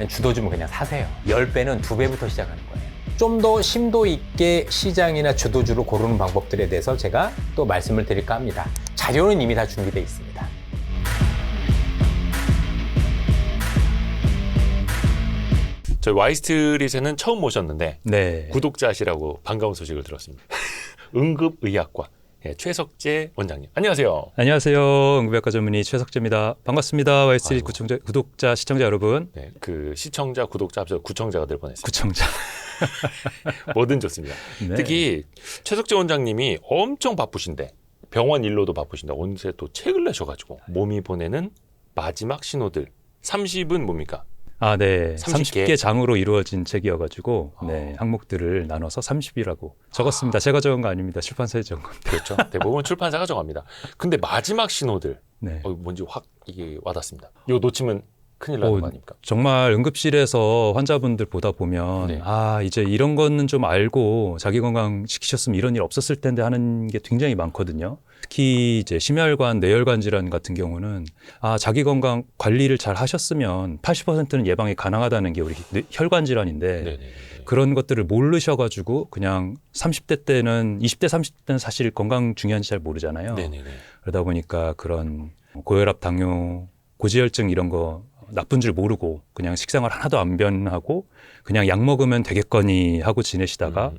주도주문 그냥 사세요. 10배는 2배부터 시작하는 거예요. 좀 더 심도 있게 시장이나 주도주를 고르는 방법들에 대해서 제가 또 말씀을 드릴까 합니다. 자료는 이미 다 준비되어 있습니다. 저희 와이스트릿에는 처음 모셨는데 네. 구독자시라고 반가운 소식을 들었습니다. 응급의학과 최석재 원장님, 안녕하세요. 안녕하세요. 응급의학과 전문의 최석재입니다. 반갑습니다. 와이스트릿 구독자, 시청자 여러분. 네, 그 시청자, 구독자 합쳐서 구청자가 될 뻔했습니다. 구청자. 뭐든 좋습니다. 네. 특히 최석재 원장님이 엄청 바쁘신데 병원 일로도 바쁘신데 언제 또 책을 내셔가지고 몸이 보내는 마지막 신호들 30은 뭡니까? 아, 네. 30개 30개 장으로 이루어진 책이어가지고 네, 항목들을 나눠서 30이라고 적었습니다. 제가 적은 거 아닙니다. 출판사에 적은 겁니다. 그렇죠. 대부분 출판사가 정합니다. 근데 마지막 신호들 네. 뭔지 확 이게 와닿습니다. 이거 놓치면 큰일 나는 거 아닙니까? 정말 응급실에서 환자분들 보다 보면 네. 아, 이제 이런 거는 좀 알고 자기 건강 지키셨으면 이런 일 없었을 텐데 하는 게 굉장히 많거든요. 특히 이제 심혈관, 뇌혈관 질환 같은 경우는 아, 자기 건강 관리를 잘 하셨으면 80%는 예방이 가능하다는 게 우리 혈관 질환인데 네네네. 그런 것들을 모르셔가지고 그냥 30대 때는 20대, 30대는 사실 건강 중요한지 잘 모르잖아요. 네네네. 그러다 보니까 그런 고혈압, 당뇨, 고지혈증 이런 거 나쁜 줄 모르고 그냥 식생활 하나도 안 변하고 그냥 약 먹으면 되겠거니 하고 지내시다가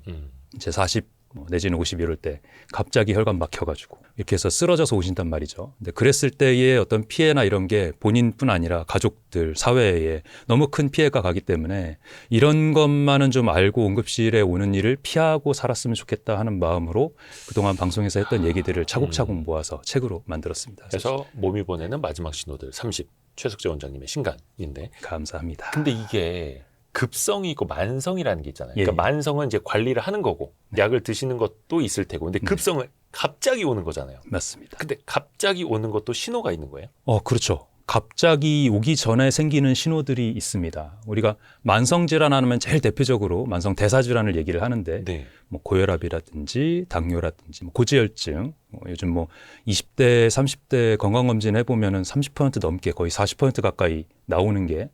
이제 40 내지는 50 이럴 때 갑자기 혈관 막혀가지고 이렇게 해서 쓰러져서 오신단 말이죠. 근데 그랬을 때의 어떤 피해나 이런 게 본인뿐 아니라 가족들, 사회에 너무 큰 피해가 가기 때문에 이런 것만은 좀 알고 응급실에 오는 일을 피하고 살았으면 좋겠다 하는 마음으로 그동안 방송에서 했던 얘기들을 차곡차곡 모아서 책으로 만들었습니다. 그래서 몸이 보내는 마지막 신호들 30 최석재 원장님의 신간인데 감사합니다. 근데 이게 급성이 있고 만성이라는 게 있잖아요. 예. 그러니까 만성은 이제 관리를 하는 거고 약을 드시는 것도 있을 테고 근데 급성은 갑자기 오는 거잖아요. 맞습니다. 근데 갑자기 오는 것도 신호가 있는 거예요? 그렇죠. 갑자기 오기 전에 생기는 신호들이 있습니다. 우리가 만성질환하면 제일 대표적으로 만성 대사질환을 얘기를 하는데 네. 뭐 고혈압이라든지 당뇨라든지 뭐 고지혈증 요즘 뭐 20대 30대 건강검진 해보면은 30% 넘게 거의 40% 가까이 나오는 게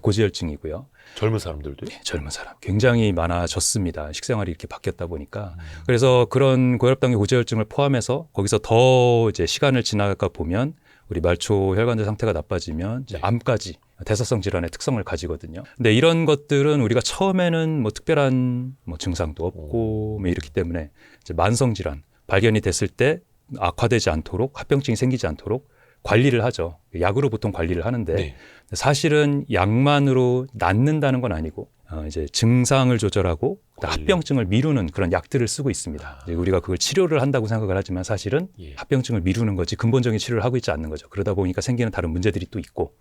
고지혈증이고요. 젊은 사람들도 젊은 사람 굉장히 많아졌습니다. 식생활이 이렇게 바뀌었다 보니까. 그래서 그런 고혈압, 당뇨, 고지혈증을 포함해서 거기서 더 이제 시간을 지나가 보면 우리 말초 혈관제 상태가 나빠지면 이제 암까지 대사성 질환의 특성을 가지거든요. 근데 이런 것들은 우리가 처음에는 뭐 특별한 뭐 증상도 없고 뭐 이렇기 때문에 이제 만성 질환 발견이 됐을 때 악화되지 않도록 합병증이 생기지 않도록 관리를 하죠. 약으로 보통 관리를 하는데 네. 사실은 약만으로 낫는다는 건 아니고 이제 증상을 조절하고 합병증을 미루는 그런 약들을 쓰고 있습니다. 이제 우리가 그걸 치료를 한다고 생각을 하지만 사실은 예. 합병증을 미루는 거지 근본적인 치료를 하고 있지 않는 거죠. 그러다 보니까 생기는 다른 문제들이 또 있고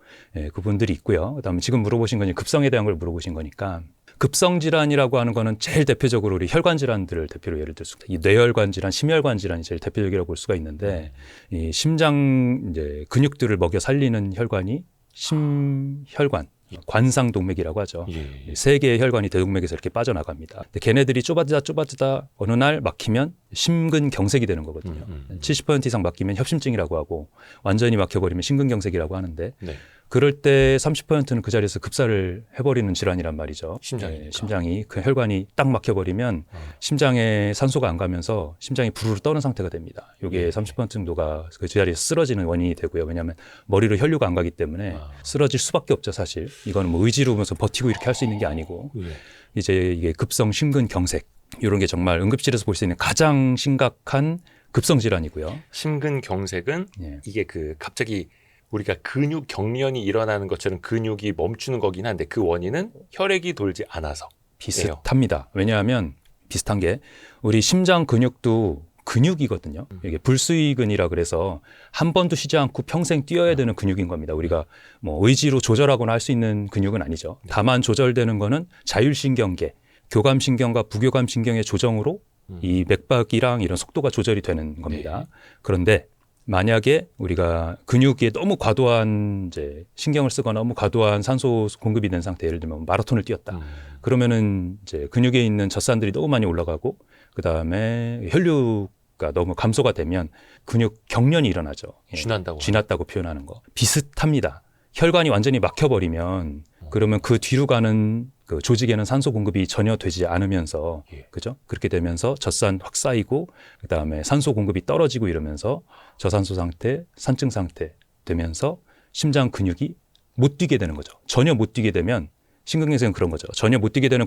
그분들이 있고요. 그다음에 지금 물어보신 건 급성에 대한 걸 물어보신 거니까 급성 질환이라고 하는 거는 제일 대표적으로 우리 혈관 질환들을 대표로 예를 들 수가 있습니다. 이 뇌혈관 질환, 심혈관 질환이 제일 대표적이라고 볼 수가 있는데 이 심장 이제 근육들을 먹여 살리는 혈관이 심혈관, 관상동맥이라고 하죠. 예. 세 개의 혈관이 대동맥에서 이렇게 빠져나갑니다. 근데 걔네들이 좁아지다 어느 날 막히면 심근경색이 되는 거거든요. 70% 이상 막히면 협심증이라고 하고 완전히 막혀버리면 심근경색이라고 하는데 네. 그럴 때 30%는 그 자리에서 급사를 해버리는 질환이란 말이죠. 심장이니까. 심장이 그 혈관이 딱 막혀버리면 심장에 산소가 안 가면서 심장이 부르르 떠는 상태가 됩니다. 이게 30% 정도가 그 자리에서 쓰러지는 원인이 되고요. 왜냐하면 머리로 혈류가 안 가기 때문에 쓰러질 수밖에 없죠, 사실. 이거는 뭐 의지로 면서 버티고 이렇게 할 수 있는 게 아니고 예. 이제 이게 급성 심근경색 이런 게 정말 응급실에서 볼 수 있는 가장 심각한 급성 질환이고요. 심근경색은 예. 이게 그 갑자기 우리가 근육 경련이 일어나는 것처럼 근육이 멈추는 거긴 한데 그 원인은 혈액이 돌지 않아서 비슷합니다. 왜냐하면 비슷한 게 우리 심장 근육도 근육이거든요. 이게 불수의근이라 그래서 한 번도 쉬지 않고 평생 뛰어야 되는 근육인 겁니다. 우리가 뭐 의지로 조절하거나 할 수 있는 근육은 아니죠. 다만 조절되는 거는 자율신경계, 교감신경과 부교감신경의 조정으로 이 맥박이랑 이런 속도가 조절이 되는 겁니다. 그런데 만약에 우리가 근육에 너무 과도한 이제 신경을 쓰거나 너무 과도한 산소 공급이 된 상태, 예를 들면 마라톤을 뛰었다. 그러면은 이제 근육에 있는 젖산들이 너무 많이 올라가고 그 다음에 혈류가 너무 감소가 되면 근육 경련이 일어나죠. 쥐난다고 쥐났다고 표현하는 거 비슷합니다. 혈관이 완전히 막혀버리면 그러면 그 뒤로 가는 그 조직에는 산소 공급이 전혀 되지 않으면서 예. 그죠? 그렇게 되면서 젖산 확 쌓이고 그다음에 산소 공급이 떨어지고 이러면서 저산소 상태, 산증 상태 되면서 심장 근육이 못 뛰게 되는 거죠. 전혀 못 뛰게 되면 심근경색은 그런 거죠. 전혀 못 뛰게 되는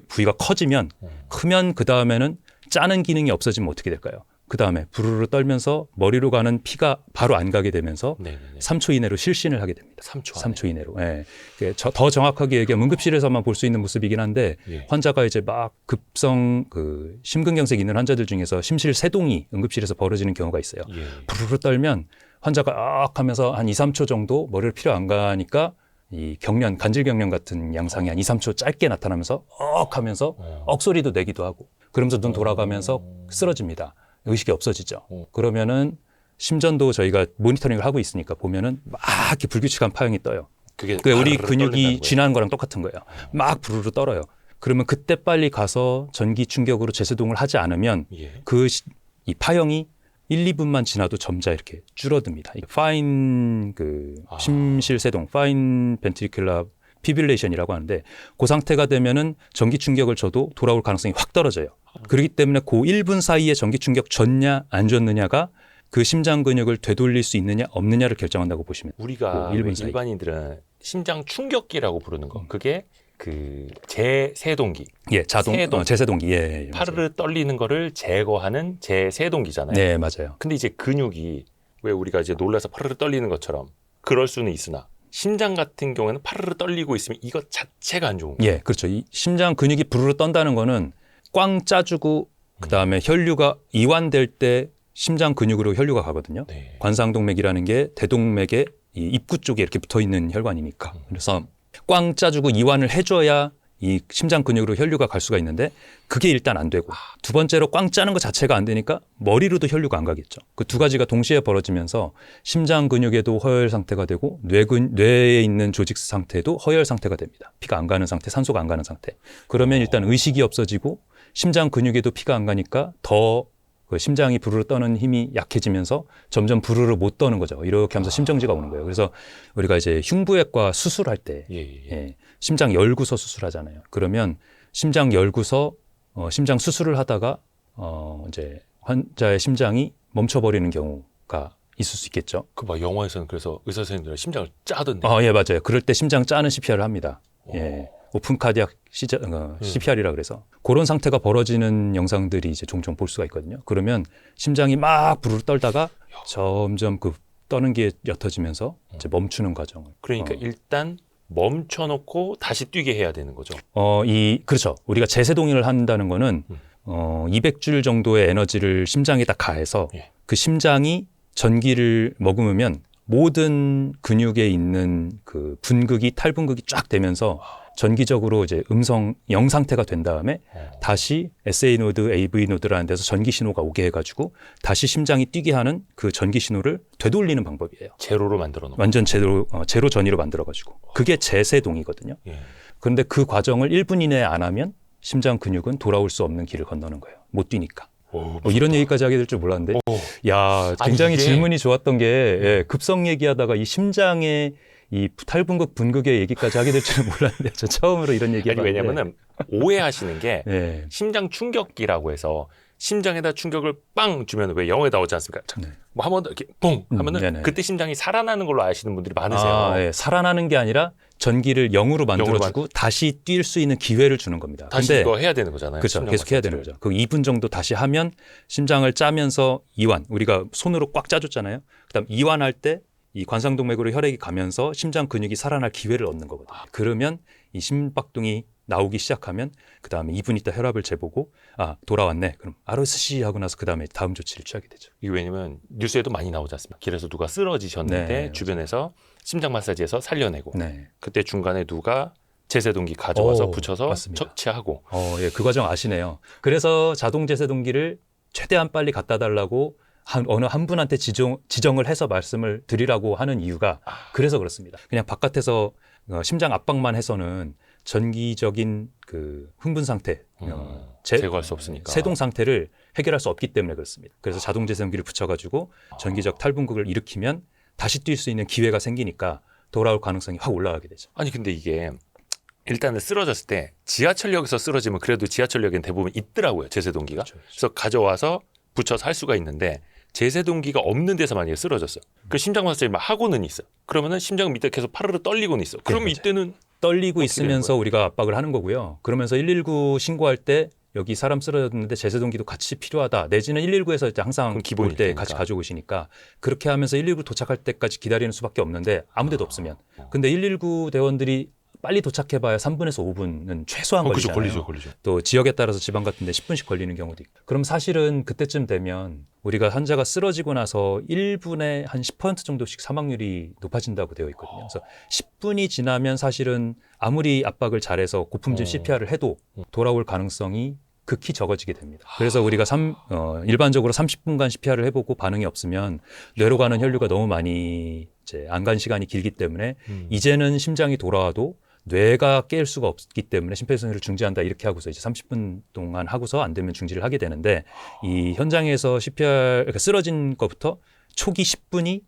부위가 커지면 크면 그다음에는 짜는 기능이 없어지면 어떻게 될까요? 그다음에 부르르 떨면서 머리로 가는 피가 바로 안 가게 되면서 네네네. 3초 이내로 실신을 하게 됩니다. 3초. 3초 이내로. 예. 더 정확하게 얘기하면 응급실에서만 볼 수 있는 모습이긴 한데 예. 환자가 이제 막 급성 그 심근경색 있는 환자들 중에서 심실 세동이 응급실에서 벌어지는 경우가 있어요. 예. 부르르 떨면 환자가 악 하면서 한 2, 3초 정도 머리를 피로 안 가니까 이 경련, 간질 경련 같은 양상이 한 2, 3초 짧게 나타나면서 억 하면서 억소리도 내기도 하고 그러면서 눈 돌아가면서 쓰러집니다. 의식이 없어지죠. 그러면은 심전도 저희가 모니터링을 하고 있으니까 보면은 막 이렇게 불규칙한 파형이 떠요. 그게 우리 바르르 근육이 떨린다는 거예요. 진화하는 거랑 똑같은 거예요. 막 부르르 떨어요. 그러면 그때 빨리 가서 전기 충격으로 재세동을 하지 않으면 예. 이 파형이 1, 2분만 지나도 점자 이렇게 줄어듭니다. 파인 심실 세동, 파인 벤트리큘라 피빌레이션이라고 하는데 그 상태가 되면은 전기 충격을 줘도 돌아올 가능성이 확 떨어져요. 그렇기 때문에 그 1분 사이에 전기 충격 줬냐 안 줬느냐가 그 심장 근육을 되돌릴 수 있느냐 없느냐를 결정한다고 보시면 돼요. 우리가 그 1분 사이. 일반인들은 심장 충격기라고 부르는 거. 그게 그 제세동기. 예, 세동. 제세동기. 예, 맞아요. 파르르 떨리는 거를 제거하는 제세동기잖아요. 네, 맞아요. 근데 이제 근육이 왜 우리가 이제 놀라서 파르르 떨리는 것처럼 그럴 수는 있으나 심장 같은 경우에는 파르르 떨리고 있으면 이것 자체가 안 좋은 거예요. 예, 그렇죠. 이 심장 근육이 부르르 떤다는 거는 꽝 짜주고 그다음에 혈류가 이완될 때 심장 근육으로 혈류가 가거든요. 네. 관상동맥이라는 게 대동맥의 이 입구 쪽에 이렇게 붙어 있는 혈관이니까. 그래서 꽝 짜주고 이완을 해줘야 이 심장 근육으로 혈류가 갈 수가 있는데 그게 일단 안 되고 두 번째로 꽝 짜는 것 자체가 안 되니까 머리로도 혈류가 안 가겠죠. 그 두 가지가 동시에 벌어지면서 심장 근육에도 허혈 상태가 되고 뇌에 있는 조직 상태도 허혈 상태가 됩니다. 피가 안 가는 상태, 산소가 안 가는 상태. 그러면 일단 의식이 없어지고 심장 근육에도 피가 안 가니까 더 그 심장이 부르르 떠는 힘이 약해지면서 점점 부르르 못 떠는 거죠. 이렇게 하면서 심정지가 오는 거예요. 그래서 우리가 이제 흉부외과 수술할 때 예, 예. 예, 심장 열구서 수술하잖아요. 그러면 심장 열구서 심장 수술을 하다가 이제 환자의 심장이 멈춰버리는 경우가 있을 수 있겠죠. 그 막 영화에서는 그래서 의사 선생님들은 심장을 짜던데. 예, 맞아요. 그럴 때 심장 짜는 CPR을 합니다. 예. 오픈 카디악 CPR이라 그래서 그런 상태가 벌어지는 영상들이 이제 종종 볼 수가 있거든요. 그러면 심장이 막 부르르 떨다가 점점 그 떠는 게 옅어지면서 이제 멈추는 과정을. 그러니까 일단 멈춰놓고 다시 뛰게 해야 되는 거죠. 그렇죠. 우리가 제세동의를 한다는 거는 200줄 정도의 에너지를 심장에 딱 가해서 예. 그 심장이 전기를 머금으면 모든 근육에 있는 그 분극이 탈분극이 쫙 되면서 전기적으로 이제 영 상태가 된 다음에 다시 SA 노드, AV 노드라는 데서 전기 신호가 오게 해가지고 다시 심장이 뛰게 하는 그 전기 신호를 되돌리는 방법이에요. 제로로 만들어 놓고. 완전 제로 전위로 만들어가지고 그게 제세동이거든요. 예. 그런데 그 과정을 1분 이내에 안 하면 심장 근육은 돌아올 수 없는 길을 건너는 거예요. 못 뛰니까. 이런 얘기까지 하게 될 줄 몰랐는데, 야, 굉장히 이게... 질문이 좋았던 게 예, 급성 얘기하다가 이 심장의 이 탈분극 분극의 얘기까지 하게 될 줄은 몰랐는데, 저 처음으로 이런 얘기 해봤는데. 왜냐면은 오해하시는 게 예. 심장 충격기라고 해서 심장에다 충격을 빵 주면 왜 영어에 나오지 않습니까? 네. 뭐 한 번 더 이렇게 뽕 하면은 네네. 그때 심장이 살아나는 걸로 아시는 분들이 많으세요. 예. 살아나는 게 아니라 전기를 0으로 만들어주고 다시 뛸 수 있는 기회를 주는 겁니다. 다시 근데 이거 해야 되는 거잖아요. 그렇죠. 계속 해야 되는 거죠. 그 2분 정도 다시 하면 심장을 짜면서 이완, 우리가 손으로 꽉 짜줬잖아요. 그다음 이완할 때 이 관상동맥으로 혈액이 가면서 심장 근육이 살아날 기회를 얻는 거거든요. 그러면 이 심박동이 나오기 시작하면 그다음에 2분 있다 혈압을 재보고 돌아왔네. 그럼 RSC 하고 나서 그다음에 다음 조치를 취하게 되죠. 이게 왜냐면 뉴스에도 많이 나오지 않습니까? 길에서 누가 쓰러지셨는데 네, 주변에서 심장 마사지해서 살려내고 네. 그때 중간에 누가 제세동기 가져와서 붙여서 맞습니다. 처치하고. 예, 그 과정 아시네요. 그래서 자동 제세동기를 최대한 빨리 갖다 달라고 어느 한 분한테 지정을 해서 말씀을 드리라고 하는 이유가 그래서 그렇습니다. 그냥 바깥에서 심장 압박만 해서는 전기적인 그 흥분 상태, 제거할 수 없으니까. 세동 상태를 해결할 수 없기 때문에 그렇습니다. 그래서 자동 제세동기를 붙여가지고 전기적 탈분극을 일으키면 다시 뛸 수 있는 기회가 생기니까 돌아올 가능성이 확 올라가게 되죠. 아니 근데 이게 일단은 쓰러졌을 때 지하철역에서 쓰러지면 그래도 지하철역엔 대부분 있더라고요. 제세동기가. 그렇죠. 그래서 가져와서 붙여서 할 수가 있는데 제세동기가 없는 데서 만약에 쓰러졌어. 그 심장 마사지 막 하고는 있어. 그러면은 심장 밑에 계속 파르르 떨리고는 있어. 그러면 맞아요. 이때는 떨리고 어떻게 되는 있으면서 거예요? 우리가 압박을 하는 거고요. 그러면서 119 신고할 때 여기 사람 쓰러졌는데 제세동기도 같이 필요하다. 내지는 119에서 이제 항상 그건 기본일 올 때 테니까. 같이 가져오시니까 그렇게 하면서 119 도착할 때까지 기다리는 수밖에 없는데 아무데도 없으면. 근데 119 대원들이 빨리 도착해봐야 3분에서 5분은 최소한 그죠, 걸리잖아요. 걸리죠. 또 지역에 따라서 지방 같은 데 10분씩 걸리는 경우도 있고. 그럼 사실은 그때쯤 되면 우리가 환자가 쓰러지고 나서 1분에 한 10% 정도씩 사망률이 높아진다고 되어 있거든요. 그래서 10분이 지나면 사실은 아무리 압박을 잘해서 고품질 CPR을 해도 돌아올 가능성이 극히 적어지게 됩니다. 그래서 우리가 일반적으로 30분간 CPR을 해보고 반응이 없으면 뇌로 가는 혈류가 너무 많이 이제 안 간 시간이 길기 때문에 이제는 심장이 돌아와도 뇌가 깰 수가 없기 때문에 심폐소생술을 중지한다 이렇게 하고서 이제 30분 동안 하고서 안 되면 중지를 하게 되는데 이 현장에서 CPR 그러니까 쓰러진 것부터 초기 10분이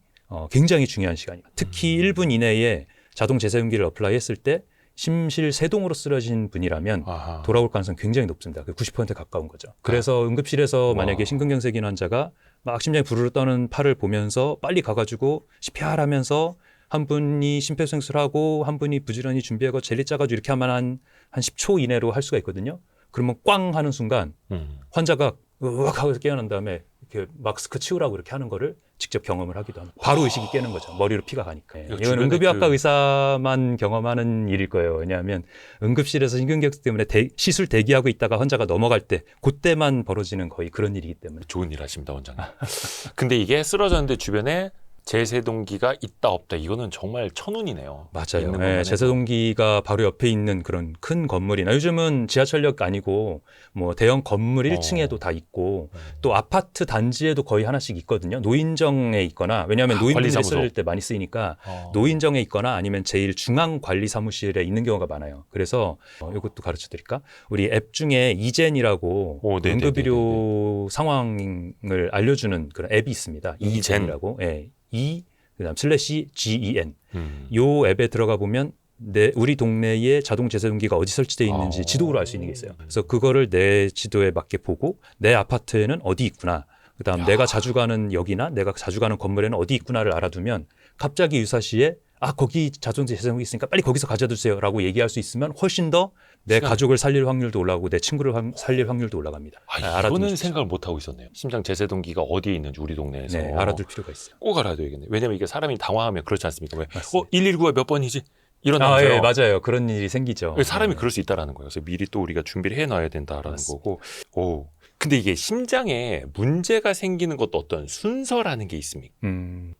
굉장히 중요한 시간이에요. 특히 1분 이내에 자동 제세용기를 어플라이했을 때 심실 세동으로 쓰러진 분이라면 아하. 돌아올 가능성이 굉장히 높습니다. 90%에 가까운 거죠. 그래서 응급실에서 만약에 심근경색인 환자가 막 심장이 부르르 떠는 팔을 보면서 빨리 가가지고 CPR 하면서 한 분이 심폐소생술하고 한 분이 부지런히 준비하고 젤리 짜가지고 이렇게 하면 한 10초 이내로 할 수가 있거든요. 그러면 꽝 하는 순간 환자가 으악 하고 깨어난 다음에 이렇게 마스크 치우라고 이렇게 하는 거를 직접 경험을 하기도 합니다. 바로 의식이 깨는 거죠. 머리로 피가 가니까. 이거 이건 주변에 응급의학과 의사만 경험하는 일일 거예요. 왜냐하면 응급실에서 심근경색 때문에 시술 대기하고 있다가 환자가 넘어갈 때 그때만 벌어지는 거의 그런 일이기 때문에. 좋은 일 하십니다, 원장님. 근데 이게 쓰러졌는데 주변에 제세동기가 있다 없다 이거는 정말 천운이네요. 맞아요. 있는 네, 것만 제세동기가 바로 옆에 있는 그런 큰 건물이나 요즘은 지하철역 아니고 뭐 대형 건물 1층에도 다 있고 또 아파트 단지에도 거의 하나씩 있거든요. 노인정에 있거나 왜냐하면 노인들이 관리사무소. 쓸 때 많이 쓰이니까 노인정에 있거나 아니면 제일 중앙 관리 사무실에 있는 경우가 많아요. 그래서 이것도 가르쳐 드릴까? 우리 앱 중에 이젠이라고 네네네네네. 응급의료 상황을 알려주는 그런 앱이 있습니다. 이젠. 이젠이라고. 예. 그다음 /GEN. 음. 요 앱에 들어가 보면 우리 동네에 자동 제세동기가 어디 설치되어 있는지 지도로 알 수 있는 게 있어요. 그래서 그거를 내 지도에 맞게 보고 내 아파트에는 어디 있구나. 그다음 내가 자주 가는 역이나 내가 자주 가는 건물에는 어디 있구나를 알아두면 갑자기 유사시에 거기 자동 제세동기 있으니까 빨리 거기서 가져주세요라고 얘기할 수 있으면 훨씬 더 내 가족을 살릴 확률도 올라가고 내 친구를 살릴 확률도 올라갑니다. 이거는 좋죠. 생각을 못 하고 있었네요. 심장 제세동기가 어디에 있는지 우리 동네에서 네, 알아둘 필요가 있어요. 꼭 알아둬야겠네. 왜냐면 이게 사람이 당황하면 그렇지 않습니까? 왜? 맞습니다. 119가 몇 번이지? 이런 예, 맞아요. 그런 일이 생기죠. 사람이 네. 그럴 수 있다라는 거예요. 그래서 미리 또 우리가 준비를 해놔야 된다라는 맞습니다. 거고. 근데 이게 심장에 문제가 생기는 것도 어떤 순서라는 게 있습니까?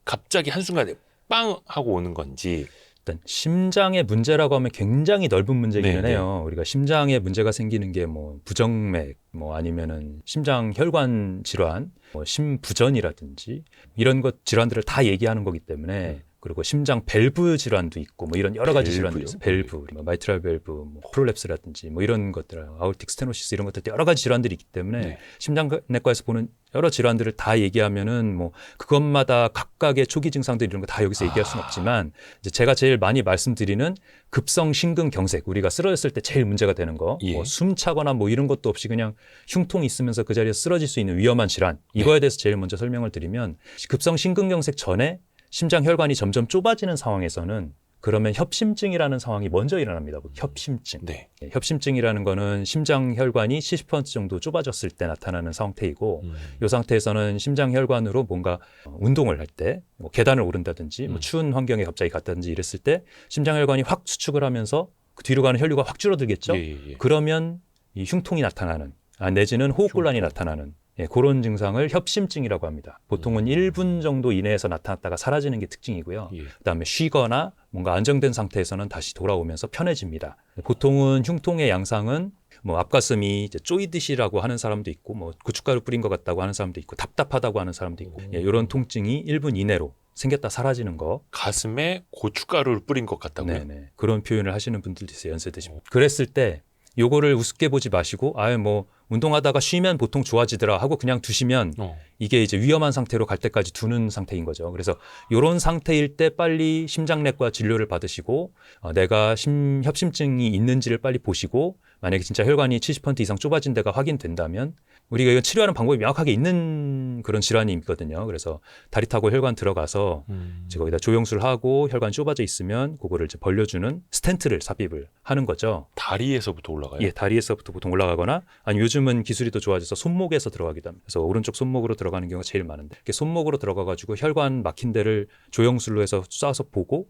갑자기 한순간에 빵 하고 오는 건지. 일단 심장의 문제라고 하면 굉장히 넓은 문제기는 네, 해요. 우리가 심장에 문제가 생기는 게 뭐 부정맥, 뭐 아니면은 심장 혈관 질환, 뭐 심부전이라든지 이런 것 질환들을 다 얘기하는 거기 때문에 그리고 심장 밸브 질환도 있고 뭐 이런 여러 가지 질환들이 있어요. 밸브, 뭐 마이트랄 밸브, 뭐 프롤랩스라든지 뭐 이런 것들, 아ortic 스테노시스 이런 것들 여러 가지 질환들이 있기 때문에 네. 심장내과에서 보는 여러 질환들을 다 얘기하면은 뭐 그것마다 각각의 초기 증상들 이런 거 다 여기서 얘기할 수는 없지만 이제 제가 제일 많이 말씀드리는 급성 심근경색 우리가 쓰러졌을 때 제일 문제가 되는 거, 예. 뭐 숨 차거나 뭐 이런 것도 없이 그냥 흉통이 있으면서 그 자리에서 쓰러질 수 있는 위험한 질환 이거에 대해서 제일 먼저 설명을 드리면 급성 심근경색 전에 심장 혈관이 점점 좁아지는 상황에서는 그러면 협심증이라는 상황이 먼저 일어납니다. 협심증. 네. 협심증이라는 거는 심장 혈관이 70% 정도 좁아졌을 때 나타나는 상태이고 이 상태에서는 심장 혈관으로 뭔가 운동을 할 때 뭐 계단을 오른다든지 뭐 추운 환경에 갑자기 갔다든지 이랬을 때 심장 혈관이 확 수축을 하면서 그 뒤로 가는 혈류가 확 줄어들겠죠. 예. 그러면 이 흉통이 나타나는 내지는 호흡곤란이 나타나는 그런 증상을 협심증이라고 합니다. 보통은 1분 정도 이내에서 나타났다가 사라지는 게 특징이고요. 예. 그다음에 쉬거나 뭔가 안정된 상태에서는 다시 돌아오면서 편해집니다. 보통은 흉통의 양상은 뭐 앞가슴이 이제 쪼이듯이라고 하는 사람도 있고 뭐 고춧가루 뿌린 것 같다고 하는 사람도 있고 답답하다고 하는 사람도 있고 이런 통증이 1분 이내로 생겼다 사라지는 거. 가슴에 고춧가루를 뿌린 것 같다고요? 네네. 그런 표현을 하시는 분들도 있어요. 연세 드시면. 그랬을 때 요거를 우습게 보지 마시고 뭐 운동하다가 쉬면 보통 좋아지더라 하고 그냥 두시면 이게 이제 위험한 상태로 갈 때까지 두는 상태인 거죠. 그래서 이런 상태일 때 빨리 심장내과 진료를 받으시고 내가 협심증이 있는지를 빨리 보시고 만약에 진짜 혈관이 70% 이상 좁아진 데가 확인된다면 우리가 이거 치료하는 방법이 명확하게 있는 그런 질환이 있거든요. 그래서 다리 타고 혈관 들어가서 이제 거기다 조영술 하고 혈관 좁아져 있으면 그거를 이제 벌려주는 스텐트를 삽입을 하는 거죠. 다리에서부터 올라가요? 예, 다리에서부터 보통 올라가거나 아니면 요즘은 기술이 더 좋아져서 손목에서 들어가기도 합니다. 그래서 오른쪽 손목으로 들어가는 경우가 제일 많은데 이렇게 손목으로 들어가가지고 혈관 막힌 데를 조영술로 해서 쏴서 보고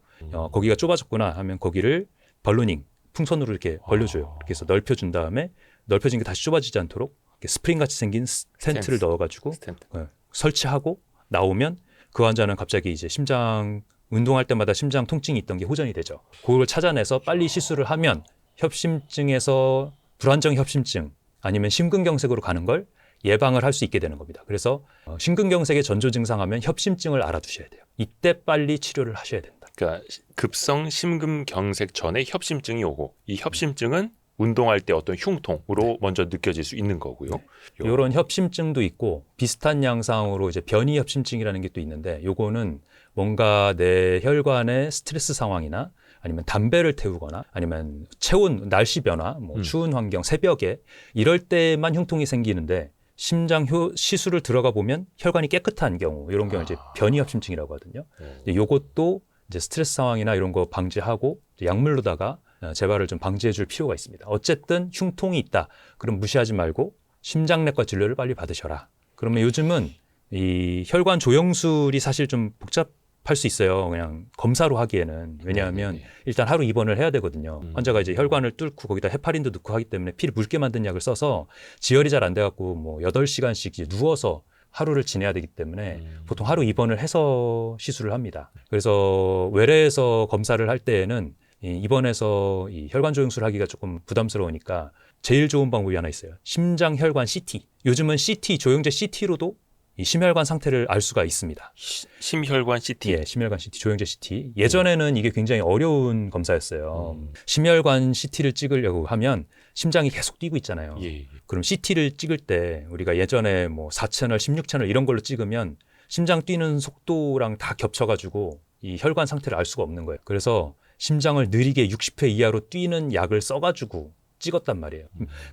거기가 좁아졌구나 하면 거기를 발로닝 풍선으로 이렇게 벌려줘요. 이렇게 해서 넓혀준 다음에 넓혀진 게 다시 좁아지지 않도록 이렇게 스프링같이 생긴 스텐트를 넣어가지고 스텐트. 설치하고 나오면 그 환자는 갑자기 이제 심장 운동할 때마다 심장 통증이 있던 게 호전이 되죠. 그걸 찾아내서 빨리 시술을 하면 협심증에서 불안정 협심증 아니면 심근경색으로 가는 걸 예방을 할 수 있게 되는 겁니다. 그래서 심근경색의 전조 증상하면 협심증을 알아두셔야 돼요. 이때 빨리 치료를 하셔야 된다. 그러니까 급성 심근경색 전에 협심증이 오고 이 협심증은 운동할 때 어떤 흉통으로 먼저 느껴질 수 있는 거고요. 이런 협심증도 있고 비슷한 양상으로 이제 변이 협심증이라는 게 또 있는데 요거는 뭔가 내 혈관의 스트레스 상황이나 아니면 담배를 태우거나 아니면 체온, 날씨 변화, 뭐 추운 환경, 새벽에 이럴 때만 흉통이 생기는데 심장 시술을 들어가 보면 혈관이 깨끗한 경우 이런 경우 이제 변이 협심증이라고 하거든요. 요것도 이제 스트레스 상황이나 이런 거 방지하고 약물로다가 재발을 좀 방지해 줄 필요가 있습니다. 어쨌든 흉통이 있다. 그럼 무시하지 말고 심장내과 진료를 빨리 받으셔라. 그러면 요즘은 이 혈관 조영술이 사실 좀 복잡할 수 있어요. 그냥 검사로 하기에는. 왜냐하면 일단 하루 입원을 해야 되거든요. 환자가 이제 혈관을 뚫고 거기다 헤파린도 넣고 하기 때문에 피를 묽게 만든 약을 써서 지혈이 잘 안 돼갖고 뭐 8시간씩 이제 누워서 하루를 지내야 되기 때문에 보통 하루 입원을 해서 시술을 합니다. 그래서 외래에서 검사를 할 때에는 입원해서 이 혈관 조영술을 하기가 조금 부담스러우니까 제일 좋은 방법이 하나 있어요. 심장 혈관 CT. 요즘은 CT, 조영제 CT로도 이 심혈관 상태를 알 수가 있습니다. 심혈관 CT? 예, 심혈관 CT, 조영제 CT. 예전에는 이게 굉장히 어려운 검사였어요. 심혈관 CT를 찍으려고 하면 심장이 계속 뛰고 있잖아요. 예. 그럼 CT를 찍을 때 우리가 예전에 뭐 4채널, 16채널 이런 걸로 찍으면 심장 뛰는 속도랑 다 겹쳐가지고 이 혈관 상태를 알 수가 없는 거예요. 그래서 심장을 느리게 60회 이하로 뛰는 약을 써가지고 찍었단 말이에요.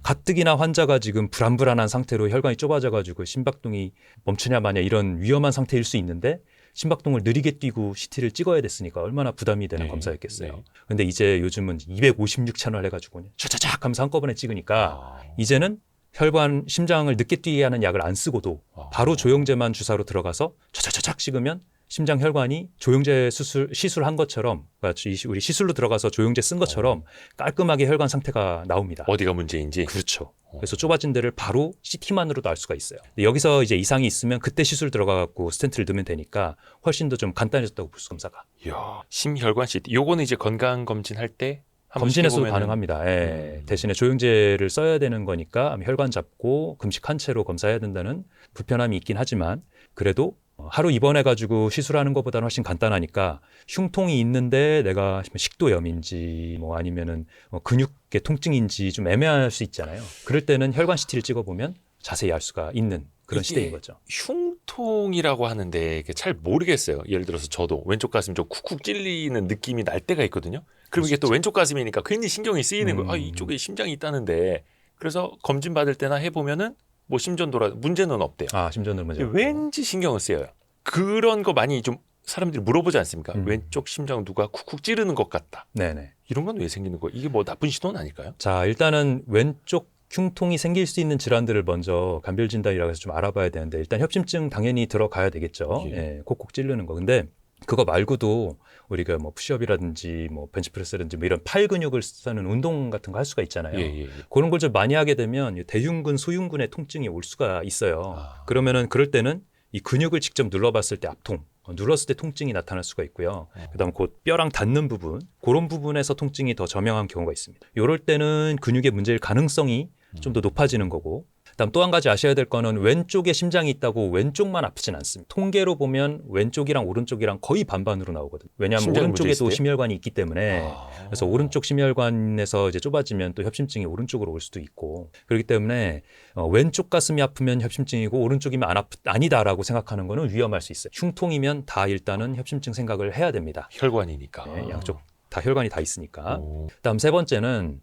가뜩이나 환자가 지금 불안불안한 상태로 혈관이 좁아져가지고 심박동이 멈추냐 마냐 이런 위험한 상태일 수 있는데 심박동을 느리게 뛰고 CT를 찍어야 됐으니까 얼마나 부담이 되는 검사였겠어요. 근데 이제 요즘은 256채널 해가지고 차차착 하면서 한꺼번에 찍으니까 이제는 혈관 심장을 늦게 뛰게 하는 약을 안 쓰고도 바로 조영제만 주사로 들어가서 차차차착 찍으면 심장 혈관이 조영제 시술한 것처럼 그러니까 우리 시술로 들어가서 조영제 쓴 것처럼 깔끔하게 혈관 상태가 나옵니다. 어디가 문제인지. 그렇죠. 그래서 좁아진 데를 바로 CT만으로도 알 수가 있어요. 여기서 이제 이상이 있으면 그때 시술 들어가갖고 스텐트를 넣으면 되니까 훨씬 더 좀 간단해졌다고 볼 수 검사가. 이야, 심혈관 CT. 요거는 이제 건강 검진할 때 검진에서도 가능합니다. 예. 대신에 조영제를 써야 되는 거니까 혈관 잡고 금식한 채로 검사해야 된다는 불편함이 있긴 하지만 그래도 하루 입원해가지고 시술하는 것보다는 훨씬 간단하니까 흉통이 있는데 내가 식도염인지 뭐 아니면은 근육계 통증인지 좀 애매할 수 있잖아요. 그럴 때는 혈관 CT를 찍어보면 자세히 알 수가 있는 그런 시대인 거죠. 흉통이라고 하는데 잘 모르겠어요. 예를 들어서 저도 왼쪽 가슴이 좀 쿡쿡 찔리는 느낌이 날 때가 있거든요. 그럼 이게 또 왼쪽 가슴이니까 괜히 신경이 쓰이는 거예요. 아, 이쪽에 심장이 있다는데. 그래서 검진 받을 때나 해보면은 뭐 심전 돌아 문제는 없대요. 아, 심전도 문제. 왠지 신경을 쓰여요. 그런 거 많이 좀 사람들이 물어보지 않습니까? 왼쪽 심장 누가 쿡쿡 찌르는 것 같다. 네네. 이런 건 왜 생기는 거예요? 이게 뭐 나쁜 신호는 아닐까요? 자, 일단은 왼쪽 흉통이 생길 수 있는 질환들을 먼저 감별 진단이라고 해서 좀 알아봐야 되는데 일단 협심증 당연히 들어가야 되겠죠. 예, 콕콕 찌르는 거. 근데 그거 말고도 우리가 뭐 푸시업이라든지 뭐 벤치프레스라든지 뭐 이런 팔 근육을 쓰는 운동 같은 거 할 수가 있잖아요. 그런 걸 좀 많이 하게 되면 대흉근, 소흉근의 통증이 올 수가 있어요. 그러면은 그럴 때는 이 근육을 직접 눌러봤을 때 압통, 눌렀을 때 통증이 나타날 수가 있고요. 그다음 그 뼈랑 닿는 부분, 그런 부분에서 통증이 더 저명한 경우가 있습니다. 이럴 때는 근육의 문제일 가능성이 좀 더 높아지는 거고, 그다음 또 한 가지 아셔야 될 거는 왼쪽에 심장이 있다고 왼쪽만 아프진 않습니다. 통계로 보면 왼쪽이랑 오른쪽이랑 거의 반반으로 나오거든요. 왜냐하면 심장이 문제 오른쪽에도 있을 때? 심혈관이 있기 때문에 아. 그래서 오른쪽 심혈관에서 이제 좁아지면 또 협심증이 오른쪽으로 올 수도 있고 그렇기 때문에 왼쪽 가슴이 아프면 협심증이고 오른쪽이면 아니다라고 생각하는 거는 위험할 수 있어요. 흉통이면 다 일단은 협심증 생각을 해야 됩니다. 혈관이니까. 네, 양쪽 다 혈관이 다 있으니까. 오. 그다음 세 번째는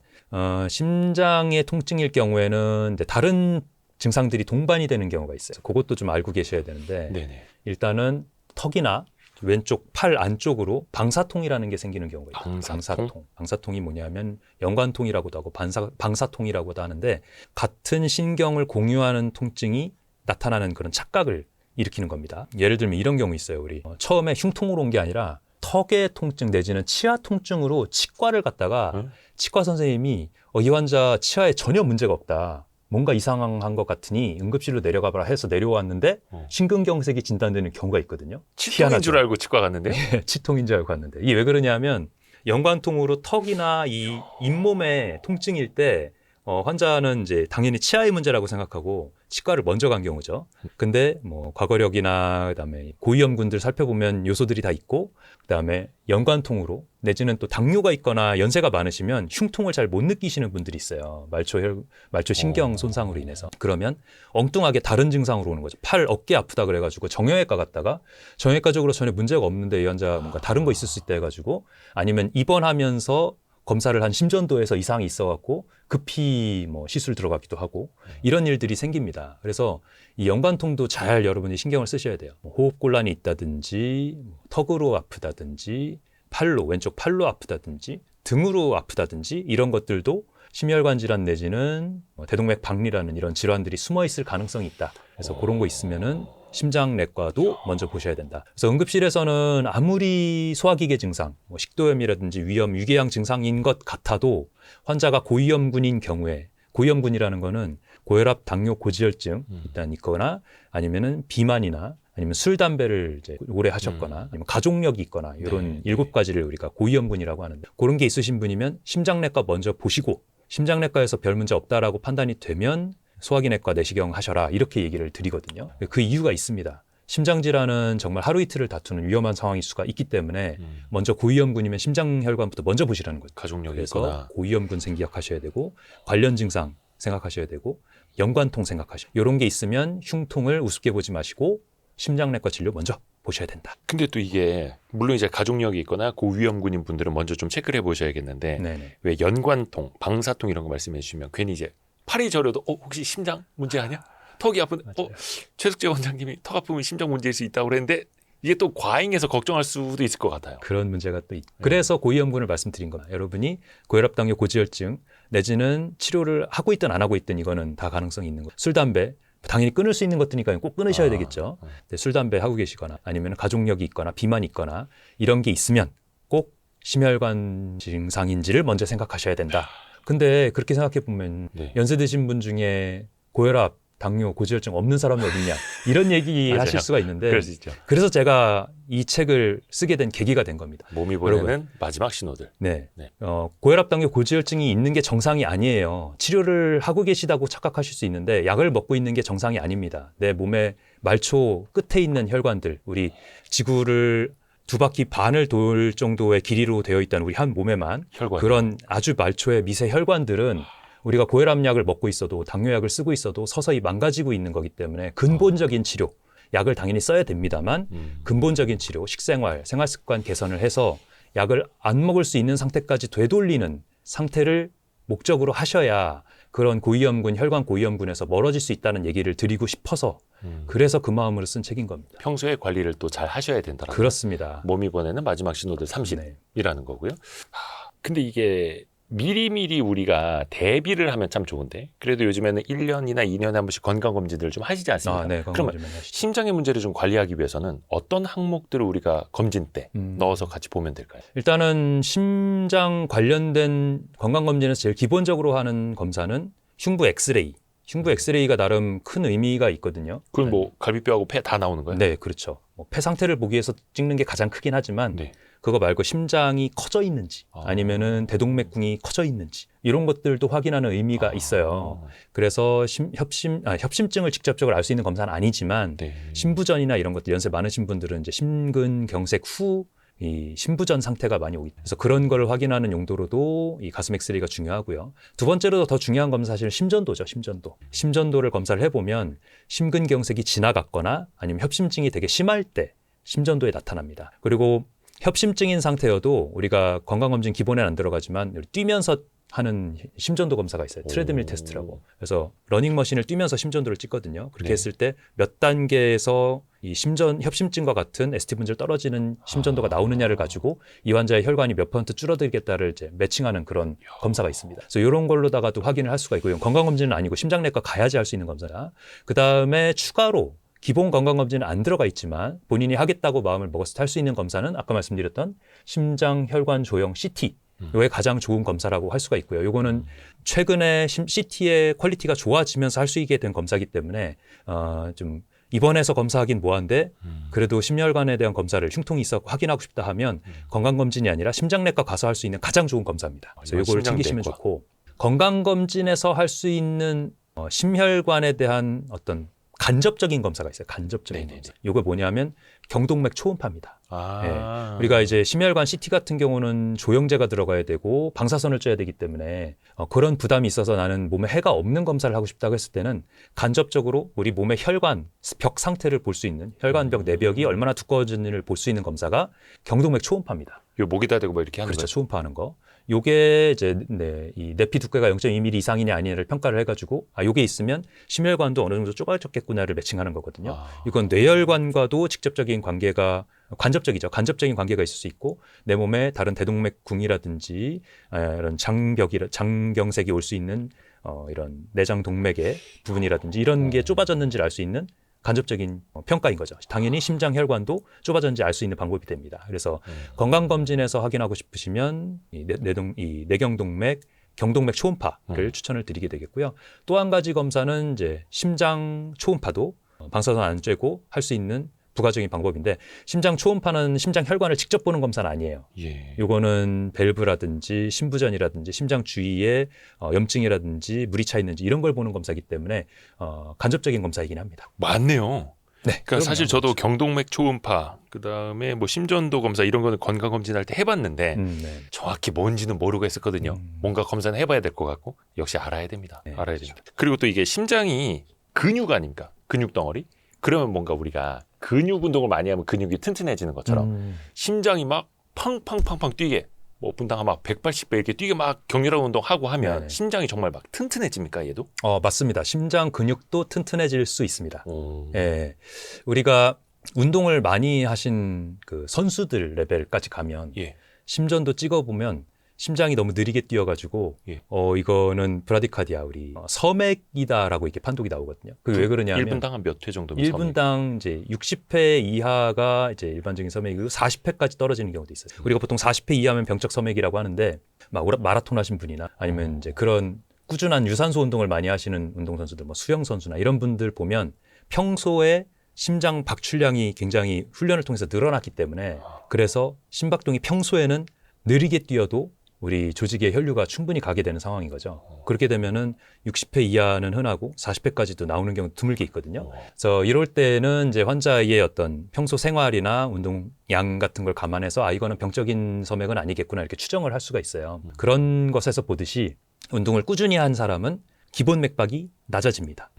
심장의 통증일 경우에는 이제 다른 증상들이 동반이 되는 경우가 있어요. 그것도 좀 알고 계셔야 되는데 네네. 일단은 턱이나 왼쪽 팔 안쪽으로 방사통이라는 게 생기는 경우가 있어요. 방사통? 방사통이 뭐냐면 연관통이라고도 하고 방사통이라고도 하는데 같은 신경을 공유하는 통증이 나타나는 그런 착각을 일으키는 겁니다. 예를 들면 이런 경우 있어요. 우리 처음에 흉통으로 온 게 아니라 턱의 통증 내지는 치아 통증으로 치과를 갔다가 응? 치과 선생님이 이 환자 치아에 전혀 문제가 없다. 뭔가 이상한 것 같으니 응급실로 내려가봐라 해서 내려왔는데 심근경색이 진단되는 경우가 있거든요. 치통인 줄 알고 치과 갔는데 치통인 줄 알고 갔는데 이게 왜 그러냐면 연관통으로 턱이나 이 잇몸에 통증일 때 환자는 이제 당연히 치아의 문제라고 생각하고 치과를 먼저 간 경우죠. 근데 뭐 과거력이나 그다음에 고위험군들 살펴보면 요소들이 다 있고 그다음에 연관통으로 내지는 또 당뇨가 있거나 연세가 많으시면 흉통을 잘 못 느끼시는 분들이 있어요. 말초 신경 손상으로 인해서. 그러면 엉뚱하게 다른 증상으로 오는 거죠. 팔, 어깨 아프다 그래가지고 정형외과 갔다가 정형외과적으로 전혀 문제가 없는데 이 환자 뭔가 다른 거 있을 수 있다 해가지고 아니면 입원하면서 검사를 한 심전도에서 이상이 있어갖고 급히 뭐 시술 들어가기도 하고 이런 일들이 생깁니다. 그래서 이 연관통도 잘 여러분이 신경을 쓰셔야 돼요. 뭐 호흡곤란이 있다든지 턱으로 아프다든지 왼쪽 팔로 아프다든지 등으로 아프다든지 이런 것들도 심혈관 질환 내지는 대동맥 박리라는 이런 질환들이 숨어 있을 가능성이 있다. 그래서 그런 거 있으면은 심장내과도 먼저 보셔야 된다. 그래서 응급실에서는 아무리 소화기계 증상, 식도염이라든지 위염, 유궤양 증상인 것 같아도 환자가 고위험군인 경우에 고위험군이라는 거는 고혈압, 당뇨, 고지혈증 일단 있거나 아니면은 비만이나 아니면 술, 담배를 이제 오래 하셨거나 아니면 가족력이 있거나 이런 7가지를 우리가 고위험군이라고 하는데 그런 게 있으신 분이면 심장내과 먼저 보시고 심장내과에서 별 문제 없다라고 판단이 되면 소화기내과 내시경 하셔라 이렇게 얘기를 드리거든요. 그 이유가 있습니다. 심장질환은 정말 하루 이틀을 다투는 위험한 상황일 수가 있기 때문에 먼저 고위험군이면 심장혈관부터 먼저 보시라는 거죠. 가족력이 그래서 있거나 고위험군 생각하셔야 되고 관련 증상 생각하셔야 되고 연관통 생각하셔야 돼요. 이런 게 있으면 흉통을 우습게 보지 마시고 심장내과 진료 먼저 보셔야 된다. 근데 또 이게 물론 이제 가족력이 있거나 고위험군인 분들은 먼저 좀 체크를 해보셔야겠는데 네네. 왜 연관통, 방사통 이런 거 말씀해 주시면 괜히 이제 팔이 저려도 혹시 심장 문제 아니야? 턱이 아픈 최숙재 원장님이 턱 아프면 심장 문제일 수 있다고 그랬는데 이게 또 과잉해서 걱정할 수도 있을 것 같아요. 그런 문제가 또 있죠. 그래서 고위험군을 말씀드린 겁니다. 여러분이 고혈압, 당뇨, 고지혈증 내지는 치료를 하고 있든 안 하고 있든 이거는 다 가능성이 있는 거예요. 술, 담배 당연히 끊을 수 있는 것들이니까 꼭 끊으셔야 되겠죠. 술, 담배 하고 계시거나 아니면 가족력이 있거나 비만이 있거나 이런 게 있으면 꼭 심혈관 증상인지를 먼저 생각하셔야 된다. 근데 그렇게 생각해 보면 연세 드신 분 중에 고혈압, 당뇨, 고지혈증 없는 사람이 어딨냐 이런 얘기 맞아요. 하실 수가 있는데 그럴 수 있죠. 그래서 제가 이 책을 쓰게 된 계기가 된 겁니다. 몸이 보내는 마지막 신호들. 네. 네. 고혈압, 당뇨, 고지혈증이 있는 게 정상이 아니에요. 치료를 하고 계시다고 착각하실 수 있는데 약을 먹고 있는 게 정상이 아닙니다. 내 몸의 말초 끝에 있는 혈관들, 우리 지구를 2바퀴 반을 돌 정도의 길이로 되어 있다는 우리 한 몸에만 혈관. 그런 아주 말초의 미세 혈관들은 우리가 고혈압약을 먹고 있어도 당뇨약을 쓰고 있어도 서서히 망가지고 있는 거기 때문에 근본적인 치료, 약을 당연히 써야 됩니다만 근본적인 치료, 식생활, 생활습관 개선을 해서 약을 안 먹을 수 있는 상태까지 되돌리는 상태를 목적으로 하셔야 그런 고위험군, 혈관 고위험군에서 멀어질 수 있다는 얘기를 드리고 싶어서 그래서 그 마음으로 쓴 책인 겁니다. 평소에 관리를 또 잘 하셔야 된다라는 그렇습니다. 몸이 보내는 마지막 신호들 30이라는 거고요. 근데 이게 미리미리 우리가 대비를 하면 참 좋은데 그래도 요즘에는 1년이나 2년에 한 번씩 건강검진들을 좀 하시지 않습니까? 네, 그러면 심장의 문제를 좀 관리하기 위해서는 어떤 항목들을 우리가 검진 때 넣어서 같이 보면 될까요? 일단은 심장 관련된 건강검진에서 제일 기본적으로 하는 검사는 흉부 엑스레이. 흉부 엑스레이가 나름 큰 의미가 있거든요. 그럼 뭐 갈비뼈하고 폐 다 나오는 거예요? 네, 그렇죠. 폐 상태를 보기 위해서 찍는 게 가장 크긴 하지만 네. 그거 말고 심장이 커져 있는지 아니면은 대동맥궁이 커져 있는지 이런 것들도 확인하는 의미가 있어요. 그래서 협심증을 직접적으로 알 수 있는 검사는 아니지만 네. 심부전이나 이런 것들 연세 많으신 분들은 이제 심근경색 후 이 심부전 상태가 많이 오기 때문에 그래서 그런 걸 확인하는 용도로도 이 가슴 엑스레이가 중요하고요. 두 번째로 더 중요한 검사 사실은 심전도죠. 심전도를 검사를 해보면 심근경색이 지나갔거나 아니면 협심증이 되게 심할 때 심전도에 나타납니다. 그리고 협심증인 상태여도 우리가 건강검진 기본에는 안 들어가지만 뛰면서 하는 심전도 검사가 있어요. 트레드밀 테스트라고. 그래서 러닝머신을 뛰면서 심전도를 찍거든요. 그렇게 네. 했을 때 몇 단계에서 이 협심증과 같은 ST 분절 떨어지는 심전도가 나오느냐를 가지고 이 환자의 혈관이 몇 퍼센트 줄어들겠다를 이제 매칭하는 그런 검사가 있습니다. 그래서 이런 걸로다가도 확인을 할 수가 있고요. 건강검진은 아니고 심장내과 가야지 할 수 있는 검사라. 그 다음에 추가로 기본 건강검진은 안 들어가 있지만 본인이 하겠다고 마음을 먹었을 때 할 수 있는 검사는 아까 말씀드렸던 심장혈관 조형 CT. 이게 가장 좋은 검사라고 할 수가 있고요. 요거는 최근에 CT의 퀄리티가 좋아지면서 할 수 있게 된 검사이기 때문에 좀 입원해서 검사하긴 뭐한데 그래도 심혈관에 대한 검사를 흉통이 있어 확인하고 싶다 하면 건강검진이 아니라 심장내과 가서 할 수 있는 가장 좋은 검사입니다. 그래서 요거를 챙기시면 좋고 건강검진에서 할 수 있는 심혈관에 대한 어떤 간접적인 검사가 있어요. 간접적인 네네네. 검사. 이거 뭐냐면 경동맥 초음파입니다. 아. 예. 우리가 이제 심혈관 CT 같은 경우는 조영제가 들어가야 되고 방사선을 쪄야 되기 때문에 그런 부담이 있어서 나는 몸에 해가 없는 검사를 하고 싶다고 했을 때는 간접적으로 우리 몸의 혈관 벽 상태를 볼 수 있는 혈관벽 내벽이 얼마나 두꺼워졌는지를 볼 수 있는 검사가 경동맥 초음파입니다. 요 목에다 대고 뭐 이렇게 하는 그렇죠. 거죠. 초음파하는 거. 요게 이제 이 내피 두께가 0.2mm 이상이냐 아니냐를 평가를 해가지고 요게 있으면 심혈관도 어느 정도 좁아졌겠구나를 매칭하는 거거든요. 이건 뇌혈관과도 직접적인 관계가 간접적이죠. 간접적인 관계가 있을 수 있고 내 몸에 다른 대동맥궁이라든지 이런 장경색이 올 수 있는 이런 내장 동맥의 부분이라든지 이런 게 좁아졌는지를 알 수 있는 간접적인 평가인 거죠. 당연히 심장 혈관도 좁아졌는지 알 수 있는 방법이 됩니다. 그래서 건강검진에서 확인하고 싶으시면 이 내경동맥, 경동맥 초음파를 추천을 드리게 되겠고요. 또 한 가지 검사는 이제 심장 초음파도 방사선 안 쬐고 할 수 있는 부가적인 방법인데 심장 초음파는 심장 혈관을 직접 보는 검사는 아니에요. 예. 요거는 밸브라든지 심부전이라든지 심장 주위에 염증이라든지 물이 차 있는지 이런 걸 보는 검사이기 때문에 간접적인 검사이긴 합니다. 맞네요. 네. 그러니까 사실 저도 경동맥 초음파, 그다음에 뭐 심전도 검사 이런 거는 건강 검진할 때 해봤는데 네. 정확히 뭔지는 모르고 했었거든요. 뭔가 검사는 해봐야 될 것 같고 역시 알아야 됩니다. 네, 알아야 됩니다. 그리고 또 이게 심장이 근육 아닙니까? 근육 덩어리? 그러면 뭔가 우리가 근육 운동을 많이 하면 근육이 튼튼해지는 것처럼 심장이 막 팡팡팡팡 뛰게 뭐 분당 막 180배 이렇게 뛰게 막 격렬한 운동하고 하면 네네. 심장이 정말 막 튼튼해집니까 얘도? 맞습니다. 심장 근육도 튼튼해질 수 있습니다. 오. 예. 우리가 운동을 많이 하신 그 선수들 레벨까지 가면 예. 심전도 찍어보면 심장이 너무 느리게 뛰어가지고 예. 이거는 브라디카디아 우리 서맥이다라고 이렇게 판독이 나오거든요. 그게 왜 그러냐면 1분당 한 몇 회 정도면 1분당 이제 60회 이하가 이제 일반적인 서맥이고 40회까지 떨어지는 경우도 있어요. 우리가 보통 40회 이하면 병적 서맥이라고 하는데 막 마라톤 하신 분이나 아니면 이제 그런 꾸준한 유산소 운동을 많이 하시는 운동선수들, 뭐 수영 선수나 이런 분들 보면 평소에 심장 박출량이 굉장히 훈련을 통해서 늘어났기 때문에 그래서 심박동이 평소에는 느리게 뛰어도 우리 조직의 혈류가 충분히 가게 되는 상황인 거죠. 그렇게 되면은 60회 이하는 흔하고 40회까지도 나오는 경우 드물게 있거든요. 그래서 이럴 때는 이제 환자의 어떤 평소 생활이나 운동량 같은 걸 감안해서 이거는 병적인 서맥은 아니겠구나 이렇게 추정을 할 수가 있어요. 그런 것에서 보듯이 운동을 꾸준히 한 사람은 기본 맥박이 낮아집니다.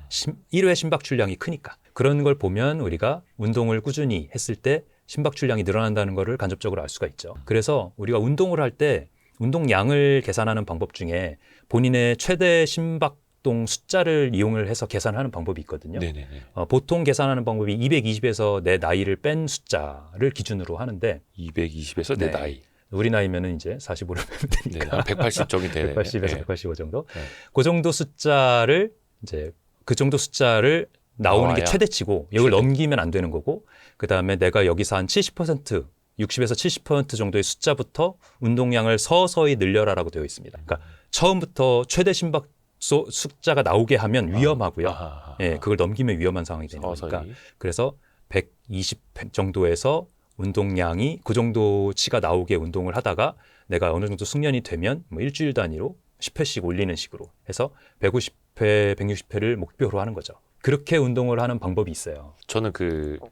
1회 심박 출량이 크니까. 그런 걸 보면 우리가 운동을 꾸준히 했을 때 심박 출량이 늘어난다는 것을 간접적으로 알 수가 있죠. 그래서 우리가 운동을 할 때 운동량을 계산하는 방법 중에 본인의 최대 심박동 숫자를 이용을 해서 계산하는 방법이 있거든요. 네네네. 보통 계산하는 방법이 220에서 내 나이를 뺀 숫자를 기준으로 하는데 220에서 내 네. 나이. 우리 나이면은 이제 45를 빼면 네, 되니까 한 180 정도 되네. 180에서 네. 185 정도. 네. 그 정도 숫자를 이제 그 정도 숫자를 나오는 게 나와야 최대치고 이걸 최대. 넘기면 안 되는 거고 그다음에 내가 여기서 한 70% 60에서 70% 정도의 숫자부터 운동량을 서서히 늘려라라고 되어 있습니다. 그러니까 처음부터 최대 심박 숫자가 나오게 하면 위험하고요. 아하. 예, 그걸 넘기면 위험한 상황이 되는 거니까. 서서히. 그래서 120 정도에서 운동량이 그 정도치가 나오게 운동을 하다가 내가 어느 정도 숙련이 되면 뭐 일주일 단위로 10회씩 올리는 식으로 해서 150회, 160회를 목표로 하는 거죠. 그렇게 운동을 하는 방법이 있어요. 저는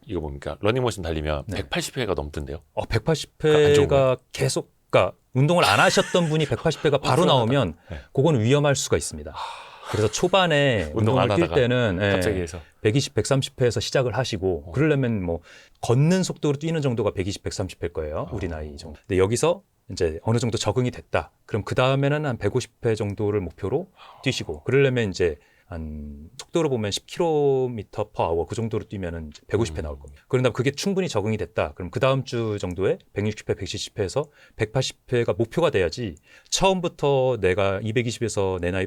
이거 뭡니까? 러닝머신 달리면 네. 180회가 넘던데요. 180회가 계속, 그러니까 운동을 안 하셨던 분이 180회가 바로 나오면 네. 그건 위험할 수가 있습니다. 그래서 초반에 운동 안 운동을 뛸 하다가 때는 갑자기 해서 120, 130회에서 시작을 하시고 그러려면 뭐 걷는 속도로 뛰는 정도가 120, 130회일 거예요. 우리 나이 정도. 근데 여기서 이제 어느 정도 적응이 됐다. 그럼 그 다음에는 한 150회 정도를 목표로 뛰시고 그러려면 이제 한 속도로 보면 10km/h 그 정도로 뛰면은 150회 나올 겁니다. 그런다 그게 충분히 적응이 됐다. 그럼 그 다음 주 정도에 160회, 170회에서 180회가 목표가 돼야지 처음부터 내가 220에서 내 나이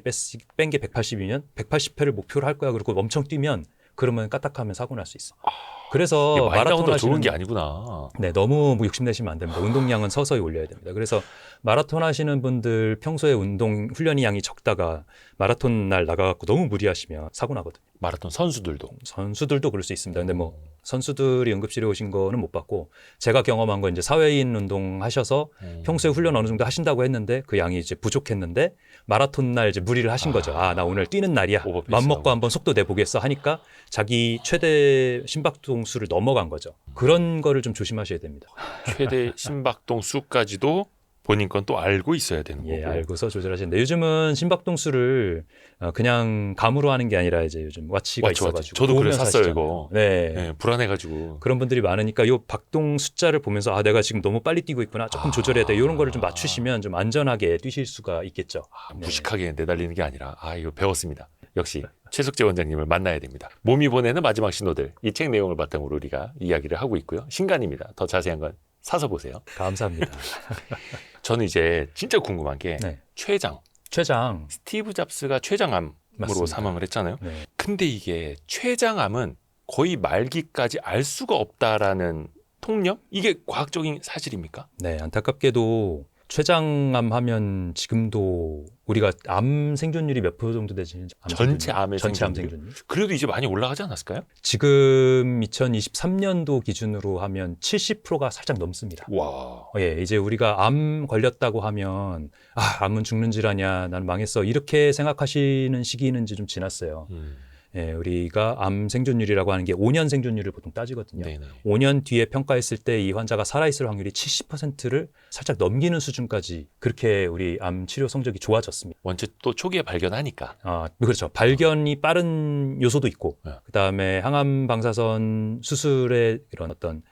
뺀 게 180이면 180회를 목표로 할 거야. 그리고 엄청 뛰면 그러면 까딱하면 사고 날 수 있어. 그래서 이게 많이 마라톤 나온다고 하시는 좋은 게 아니구나. 네, 너무 욕심내시면 안 됩니다. 운동량은 서서히 올려야 됩니다. 그래서 마라톤 하시는 분들 평소에 운동 훈련이 양이 적다가 마라톤 날 나가갖고 너무 무리하시면 사고 나거든요. 마라톤 선수들도. 선수들도 그럴 수 있습니다. 근데 뭐 선수들이 응급실에 오신 거는 못 봤고 제가 경험한 건 이제 사회인 운동 하셔서 평소에 훈련 어느 정도 하신다고 했는데 그 양이 이제 부족했는데 마라톤 날 이제 무리를 하신 거죠. 아, 나 오늘 뛰는 날이야. 맘 먹고 한번 속도 내보겠어 하니까 자기 최대 심박동 수를 넘어간 거죠. 그런 거를 좀 조심하셔야 됩니다. 최대 심박동 수까지도 본인 건 또 알고 있어야 되는 거고. 예, 알고서 조절하시는데 요즘은 심박동 수를 그냥 감으로 하는 게 아니라 이제 요즘 와치가 있어가지고 저도 그래서 보면서 샀어요 하시잖아요. 이거. 네. 네, 불안해가지고. 그런 분들이 많으니까 요 박동 숫자를 보면서 아 내가 지금 너무 빨리 뛰고 있구나 조금 조절해야 돼 이런 거를 좀 맞추시면 좀 안전하게 뛰실 수가 있겠죠. 무식하게 내달리는 게 아니라 이거 배웠습니다. 역시 최석재 원장님을 만나야 됩니다. 몸이 보내는 마지막 신호들 이 책 내용을 바탕으로 우리가 이야기를 하고 있고요. 신간입니다. 더 자세한 건 사서 보세요. 감사합니다. 저는 이제 진짜 궁금한 게 네. 췌장. 췌장 스티브 잡스가 췌장암으로 맞습니다. 사망을 했잖아요. 네. 근데 이게 췌장암은 거의 말기까지 알 수가 없다라는 통념? 이게 과학적인 사실입니까? 네, 안타깝게도 췌장암 하면 지금도 우리가 암 생존율이 몇 프로 정도 되지? 전체 암의 전체 암 생존율? 생존율. 그래도 이제 많이 올라가지 않았을까요? 지금 2023년도 기준으로 하면 70%가 살짝 넘습니다. 와. 예, 이제 우리가 암 걸렸다고 하면 암은 죽는 질환이야, 나는 망했어 이렇게 생각하시는 시기는 이제 좀 지났어요. 예, 우리가 암 생존율이라고 하는 게 5년 생존율을 보통 따지거든요. 네네. 5년 뒤에 평가했을 때 이 환자가 살아있을 확률이 70%를 살짝 넘기는 수준까지 그렇게 우리 암 치료 성적이 좋아졌습니다. 원체 또 초기에 발견하니까. 그렇죠. 발견이 빠른 요소도 있고, 네. 그다음에 항암 방사선 수술의 이런 어떤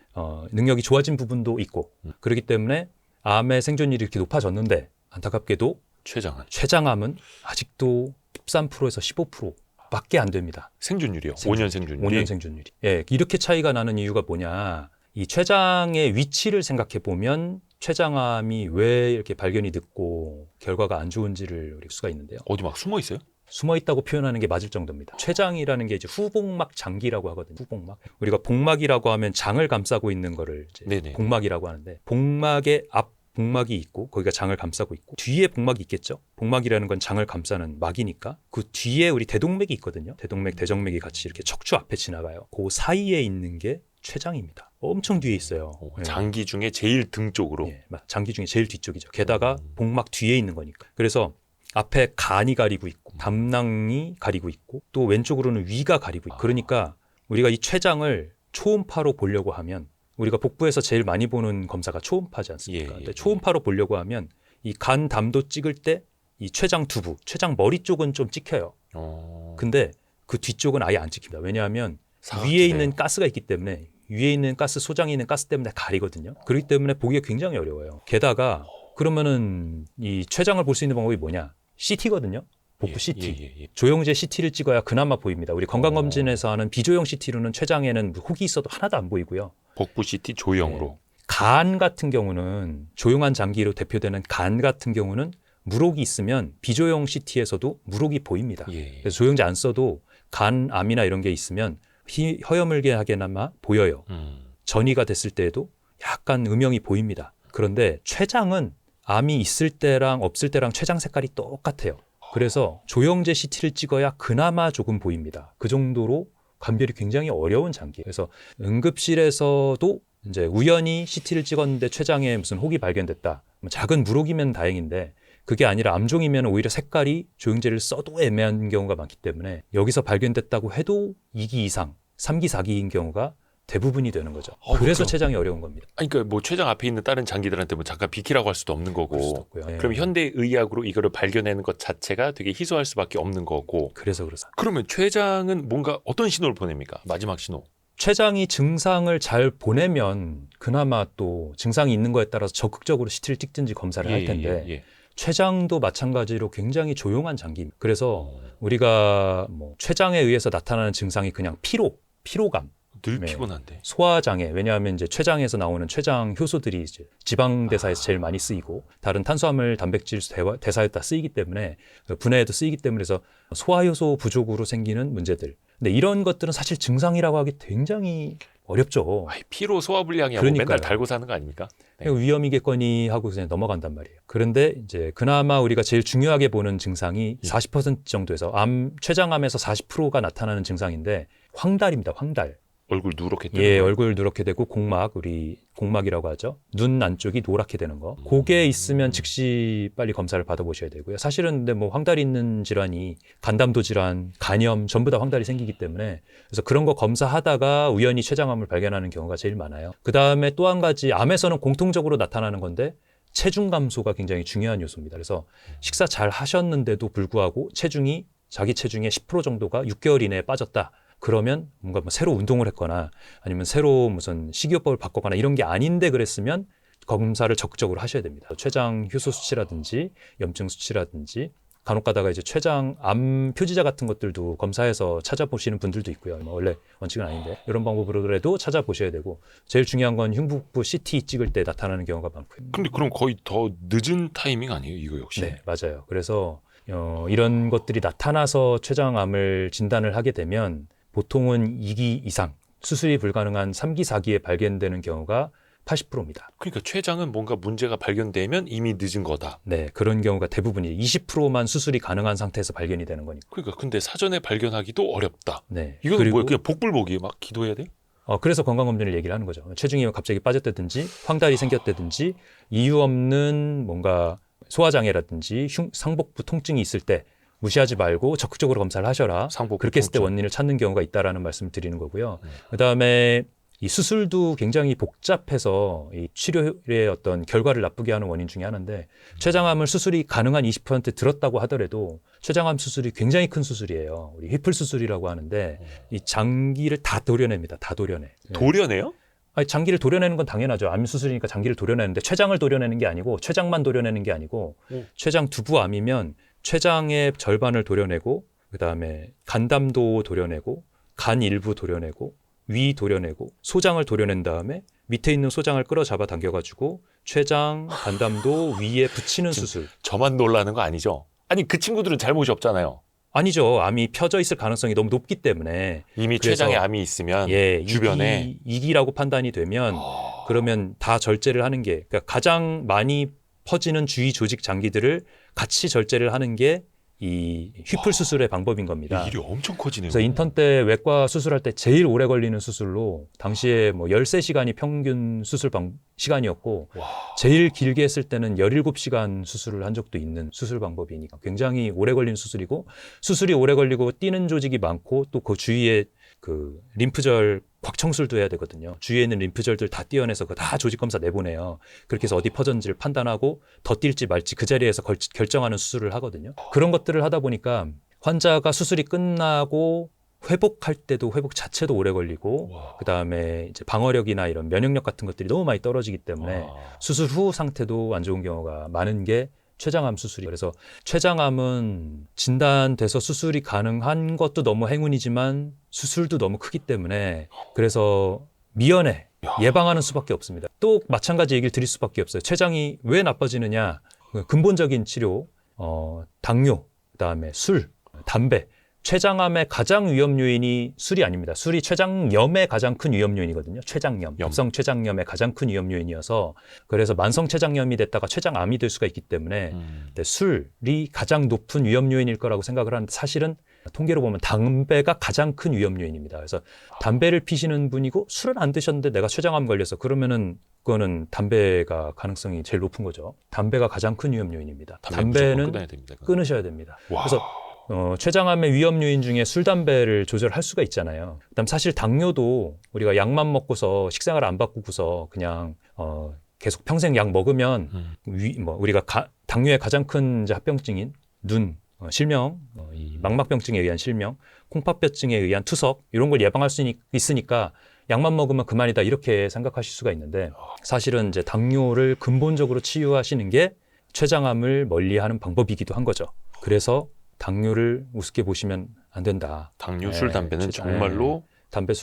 능력이 좋아진 부분도 있고, 그렇기 때문에 암의 생존율이 이렇게 높아졌는데 안타깝게도 췌장암. 췌장암은 아직도 13%에서 15% 밖에 안 됩니다. 생존율이요. 생존율. 5년 생존율이. 5년 생존율이. 예, 이렇게 차이가 나는 이유가 뭐냐? 이 췌장의 위치를 생각해 보면 췌장암이 왜 이렇게 발견이 늦고 결과가 안 좋은지를 알 수가 있는데요. 어디 막 숨어 있어요? 숨어 있다고 표현하는 게 맞을 정도입니다. 췌장이라는 게 이제 후복막 장기라고 하거든요. 후복막. 우리가 복막이라고 하면 장을 감싸고 있는 거를 이제 네네. 복막이라고 하는데 복막의 앞 복막이 있고 거기가 장을 감싸고 있고 뒤에 복막이 있겠죠. 복막이라는 건 장을 감싸는 막이니까 그 뒤에 우리 대동맥이 있거든요. 대동맥, 대정맥이 같이 이렇게 척추 앞에 지나가요. 그 사이에 있는 게 췌장입니다. 엄청 뒤에 있어요. 예. 장기 중에 제일 등 쪽으로. 예, 장기 중에 제일 뒤쪽이죠. 게다가 복막 뒤에 있는 거니까. 그래서 앞에 간이 가리고 있고 담낭이 가리고 있고 또 왼쪽으로는 위가 가리고 있고 그러니까 우리가 이 췌장을 초음파로 보려고 하면 우리가 복부에서 제일 많이 보는 검사가 초음파지 않습니까? 근데 초음파로 보려고 하면 이 간 담도 찍을 때 이 췌장 두부, 췌장 머리 쪽은 좀 찍혀요. 근데 그 뒤쪽은 아예 안 찍힙니다. 왜냐하면 위에 있는 가스가 있기 때문에 위에 있는 가스, 소장에 있는 가스 때문에 가리거든요. 그렇기 때문에 보기가 굉장히 어려워요. 게다가 그러면은 이 췌장을 볼 수 있는 방법이 뭐냐? CT거든요. 복부 CT. 조영제 CT를 찍어야 그나마 보입니다. 우리 건강검진에서 하는 비조형 CT로는 췌장에는 혹이 있어도 하나도 안 보이고요. 복부 CT 조형으로. 네. 간 같은 경우는 조용한 장기로 대표되는 간 같은 경우는 물혹이 있으면 비조형 CT에서도 물혹이 보입니다. 그래서 조영제 안 써도 간암이나 이런 게 있으면 허여물게하게나마 보여요. 전이가 됐을 때에도 약간 음영이 보입니다. 그런데 췌장은 암이 있을 때랑 없을 때랑 췌장 색깔이 똑같아요. 그래서 조영제 CT를 찍어야 그나마 조금 보입니다. 그 정도로 감별이 굉장히 어려운 장기예요. 그래서 응급실에서도 이제 우연히 CT를 찍었는데 췌장에 무슨 혹이 발견됐다. 뭐 작은 물혹이면 다행인데 그게 아니라 암종이면 오히려 색깔이 조영제를 써도 애매한 경우가 많기 때문에 여기서 발견됐다고 해도 2기 이상, 3기, 4기인 경우가 대부분이 되는 거죠. 그래서 췌장이 어려운 겁니다. 아니, 그러니까 뭐 췌장 앞에 있는 다른 장기들한테 뭐 잠깐 비키라고 할 수도 없는 그럴 수도 거고. 없고요. 예. 그럼 현대 의학으로 이거를 발견하는 것 자체가 되게 희소할 수밖에 없는 거고. 그래서 그렇습니다. 그러면 췌장은 뭔가 어떤 신호를 보냅니까? 마지막 신호. 췌장이 증상을 잘 보내면 그나마 또 증상이 있는 거에 따라서 적극적으로 CT를 찍든지 검사를 할 텐데 예. 췌장도 마찬가지로 굉장히 조용한 장기입니다. 그래서 우리가 뭐 췌장에 의해서 나타나는 증상이 그냥 피로감, 늘 네. 피곤한데. 소화장애, 왜냐하면 이제 췌장에서 나오는 췌장 효소들이 이제 지방대사에서 제일 많이 쓰이고 다른 탄수화물, 단백질 대사에 다 쓰이기 때문에 분해에도 쓰이기 때문에 그래서 소화효소 부족으로 생기는 문제들. 근데 이런 것들은 사실 증상이라고 하기 굉장히 어렵죠. 아이, 피로 소화불량이야. 뭐 그러니까요. 맨날 달고 사는 거 아닙니까? 네. 위험이겠거니 하고 그냥 넘어간단 말이에요. 그런데 이제 그나마 우리가 제일 중요하게 보는 증상이 40% 정도에서 췌장암에서 40%가 나타나는 증상인데 황달입니다. 황달. 얼굴 누렇게 뜨는 예, 거. 얼굴 누렇게 되고 우리 공막이라고 하죠. 눈 안쪽이 노랗게 되는 거. 그게 있으면 즉시 빨리 검사를 받아보셔야 되고요. 사실은 근데 뭐 황달이 있는 질환이 간담도 질환, 간염 전부 다 황달이 생기기 때문에 그래서 그런 거 검사하다가 우연히 췌장암을 발견하는 경우가 제일 많아요. 그 다음에 또 한 가지 암에서는 공통적으로 나타나는 건데 체중 감소가 굉장히 중요한 요소입니다. 그래서 식사 잘 하셨는데도 불구하고 자기 체중의 10% 정도가 6개월 이내에 빠졌다. 그러면 뭔가 뭐 새로 운동을 했거나 아니면 새로 무슨 식이요법을 바꿨거나 이런 게 아닌데 그랬으면 검사를 적극적으로 하셔야 됩니다. 췌장 효소 수치라든지 염증 수치라든지 간혹 가다가 이제 췌장 암 표지자 같은 것들도 검사해서 찾아보시는 분들도 있고요. 뭐 원래 원칙은 아닌데 이런 방법으로라도 찾아보셔야 되고 제일 중요한 건 흉부부 CT 찍을 때 나타나는 경우가 많고요. 근데 그럼 거의 더 늦은 타이밍 아니에요? 이거 역시. 네, 맞아요. 그래서 이런 것들이 나타나서 췌장암을 진단을 하게 되면 보통은 2기 이상, 수술이 불가능한 3기, 4기에 발견되는 경우가 80%입니다. 그러니까 췌장은 뭔가 문제가 발견되면 이미 늦은 거다. 네, 그런 경우가 대부분이에요. 20%만 수술이 가능한 상태에서 발견이 되는 거니까. 그러니까 근데 사전에 발견하기도 어렵다. 네. 이건 뭐야? 그냥 복불복이에요? 막 기도해야 돼요? 그래서 건강검진을 얘기를 하는 거죠. 체중이 갑자기 빠졌다든지 황달이 생겼다든지 이유 없는 뭔가 소화장애라든지 상복부 통증이 있을 때 무시하지 말고 적극적으로 검사를 하셔라. 그렇게 했을 때 원인을 찾는 경우가 있다라는 말씀을 드리는 거고요. 그다음에 이 수술도 굉장히 복잡해서 이 치료의 어떤 결과를 나쁘게 하는 원인 중에 하나인데 췌장암을 수술이 가능한 20% 들었다고 하더라도 췌장암 수술이 굉장히 큰 수술이에요. 우리 휘플 수술이라고 하는데 이 장기를 다 도려냅니다. 다 도려내. 도려내요? 아니, 장기를 도려내는 건 당연하죠. 암 수술이니까 장기를 도려내는데 췌장을 도려내는 게 아니고 췌장만 도려내는 게 아니고 췌장 두부암이면 췌장의 절반을 도려내고 그다음에 간담도 도려내고 간 일부 도려내고 위 도려내고 소장을 도려낸 다음에 밑에 있는 소장을 끌어잡아 당겨가지고 췌장, 간담도 위에 붙이는 수술. 저만 놀라는 거 아니죠? 아니 그 친구들은 잘못이 없잖아요. 아니죠. 암이 펴져 있을 가능성이 너무 높기 때문에 이미 그래서 췌장에 암이 있으면 주변에 2기라고 판단이 되면 그러면 다 절제를 하는 게 그러니까 가장 많이 퍼지는 주위 조직 장기들을 같이 절제를 하는 게 이 휘플 수술의 방법인 겁니다. 일이 엄청 커지네요. 그래서 인턴 때 외과 수술할 때 제일 오래 걸리는 수술로 당시에 뭐 13시간이 평균 수술 시간이었고 제일 길게 했을 때는 17시간 수술을 한 적도 있는 수술 방법이니까 굉장히 오래 걸리는 수술이고 수술이 오래 걸리고 뛰는 조직이 많고 또 그 주위에 그 림프절 곽청술도 해야 되거든요. 주위에 있는 림프절들 다 떼어내서 그거 다 조직검사 내보내요. 그렇게 해서 어디 퍼졌는지를 판단하고 더 뛸지 말지 그 자리에서 결정하는 수술을 하거든요. 그런 것들을 하다 보니까 환자가 수술이 끝나고 회복할 때도 회복 자체도 오래 걸리고 그다음에 이제 방어력이나 이런 면역력 같은 것들이 너무 많이 떨어지기 때문에 수술 후 상태도 안 좋은 경우가 많은 게 췌장암 수술이. 그래서 췌장암은 진단돼서 수술이 가능한 것도 너무 행운이지만 수술도 너무 크기 때문에 그래서 미연에 예방하는 수밖에 없습니다. 또 마찬가지 얘기를 드릴 수밖에 없어요. 췌장이 왜 나빠지느냐. 근본적인 치료, 당뇨, 그다음에 술, 담배. 췌장암의 가장 위험 요인이 술이 아닙니다. 술이 췌장염의 가장 큰 위험 요인이거든요. 췌장염, 급성 췌장염의 가장 큰 위험 요인이어서 그래서 만성 췌장염이 됐다가 췌장암이 될 수가 있기 때문에 술이 가장 높은 위험 요인일 거라고 생각을 하는데 사실은 통계로 보면 담배가 가장 큰 위험 요인입니다. 그래서 담배를 피시는 분이고 술은 안 드셨는데 내가 췌장암 걸렸어. 그러면은 그거는 담배가 가능성이 제일 높은 거죠. 담배가 가장 큰 위험 요인입니다. 담배는 끊어야 됩니다. 끊으셔야 됩니다. 와. 그래서 췌장암의 위험 요인 중에 술, 담배를 조절할 수가 있잖아요. 그다음 사실 당뇨도 우리가 약만 먹고서 식생활을 안 바꾸고서 그냥 계속 평생 약 먹으면 우리가 당뇨의 가장 큰 이제 합병증인 눈, 실명, 이 망막병증에 의한 실명, 콩팥뼈증에 의한 투석 이런 걸 예방할 수 있으니까 약만 먹으면 그만이다 이렇게 생각하실 수가 있는데 사실은 이제 당뇨를 근본적으로 치유하시는 게 췌장암을 멀리하는 방법이기도 한 거죠. 그래서 당뇨를 우습게 보시면 안 된다. 당뇨, 술, 담배는 정말로 당뇨,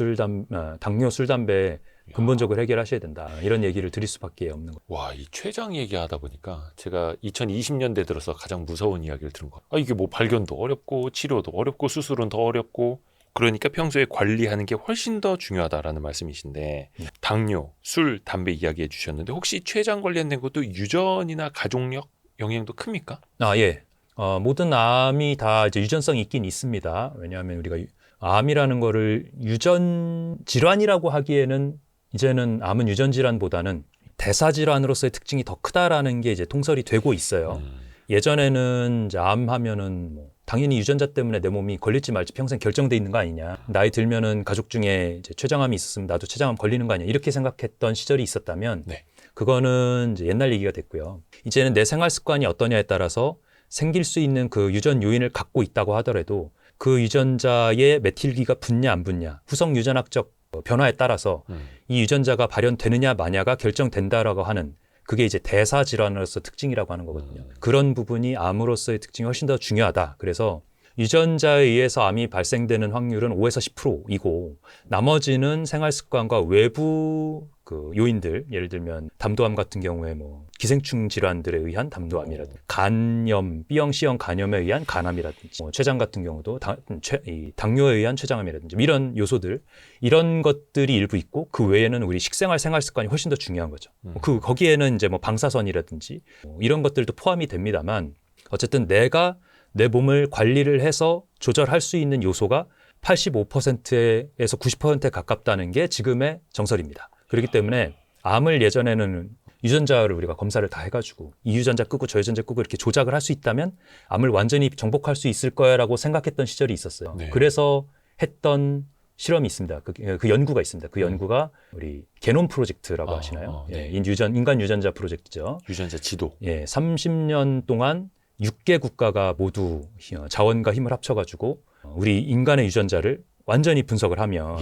술, 담배 근본적으로 해결하셔야 된다. 이런 얘기를 드릴 수밖에 없는 거예요. 와, 이 췌장 얘기하다 보니까 제가 2020년대 들어서 가장 무서운 이야기를 들은 거예요. 이게 뭐 발견도 어렵고 치료도 어렵고 수술은 더 어렵고 그러니까 평소에 관리하는 게 훨씬 더 중요하다라는 말씀이신데 당뇨, 술, 담배 이야기해 주셨는데 혹시 췌장 관련된 것도 유전이나 가족력 영향도 큽니까? 예. 모든 암이 다 이제 유전성이 있긴 있습니다. 왜냐하면 우리가 암이라는 거를 유전 질환이라고 하기에는 이제는 암은 유전 질환보다는 대사 질환으로서의 특징이 더 크다라는 게 이제 통설이 되고 있어요. 예전에는 이제 암 하면은 뭐 당연히 유전자 때문에 내 몸이 걸릴지 말지 평생 결정돼 있는 거 아니냐. 나이 들면은 가족 중에 이제 췌장암이 있었으면 나도 췌장암 걸리는 거 아니야. 이렇게 생각했던 시절이 있었다면 네. 그거는 이제 옛날 얘기가 됐고요. 이제는 내 생활 습관이 어떠냐에 따라서 생길 수 있는 그 유전 요인을 갖고 있다고 하더라도 그 유전자의 메틸기가 붙냐 안 붙냐 후성 유전학적 변화에 따라서 이 유전자가 발현되느냐 마냐가 결정된다라고 하는 그게 이제 대사 질환으로서 특징이라고 하는 거거든요. 그런 부분이 암으로서의 특징이 훨씬 더 중요하다. 그래서 유전자에 의해서 암이 발생되는 확률은 5에서 10%이고 나머지는 생활 습관과 외부 그 요인들, 예를 들면 담도암 같은 경우에 뭐 기생충 질환들에 의한 담도암이라든지 간염, B형, C형 간염에 의한 간암이라든지 췌장 같은 경우도 당뇨에 의한 췌장암이라든지 이런 요소들 이런 것들이 일부 있고 그 외에는 우리 식생활 생활 습관이 훨씬 더 중요한 거죠. 거기에는 이제 뭐 방사선이라든지 이런 것들도 포함이 됩니다만 어쨌든 내가 내 몸을 관리를 해서 조절할 수 있는 요소가 85%에서 90%에 가깝다는 게 지금의 정설입니다. 그렇기 때문에 암을 예전에는 유전자를 우리가 검사를 다 해가지고 이 유전자 끄고 저 유전자 끄고 이렇게 조작을 할 수 있다면 암을 완전히 정복할 수 있을 거야라고 생각했던 시절이 있었어요. 네. 그래서 했던 실험이 있습니다. 그 연구가 있습니다. 그 연구가 우리 게놈 프로젝트라고 하시나요? 네. 인간 유전자 프로젝트죠. 유전자 지도. 30년 동안 6개 국가가 모두 자원과 힘을 합쳐가지고 우리 인간의 유전자를 완전히 분석을 하면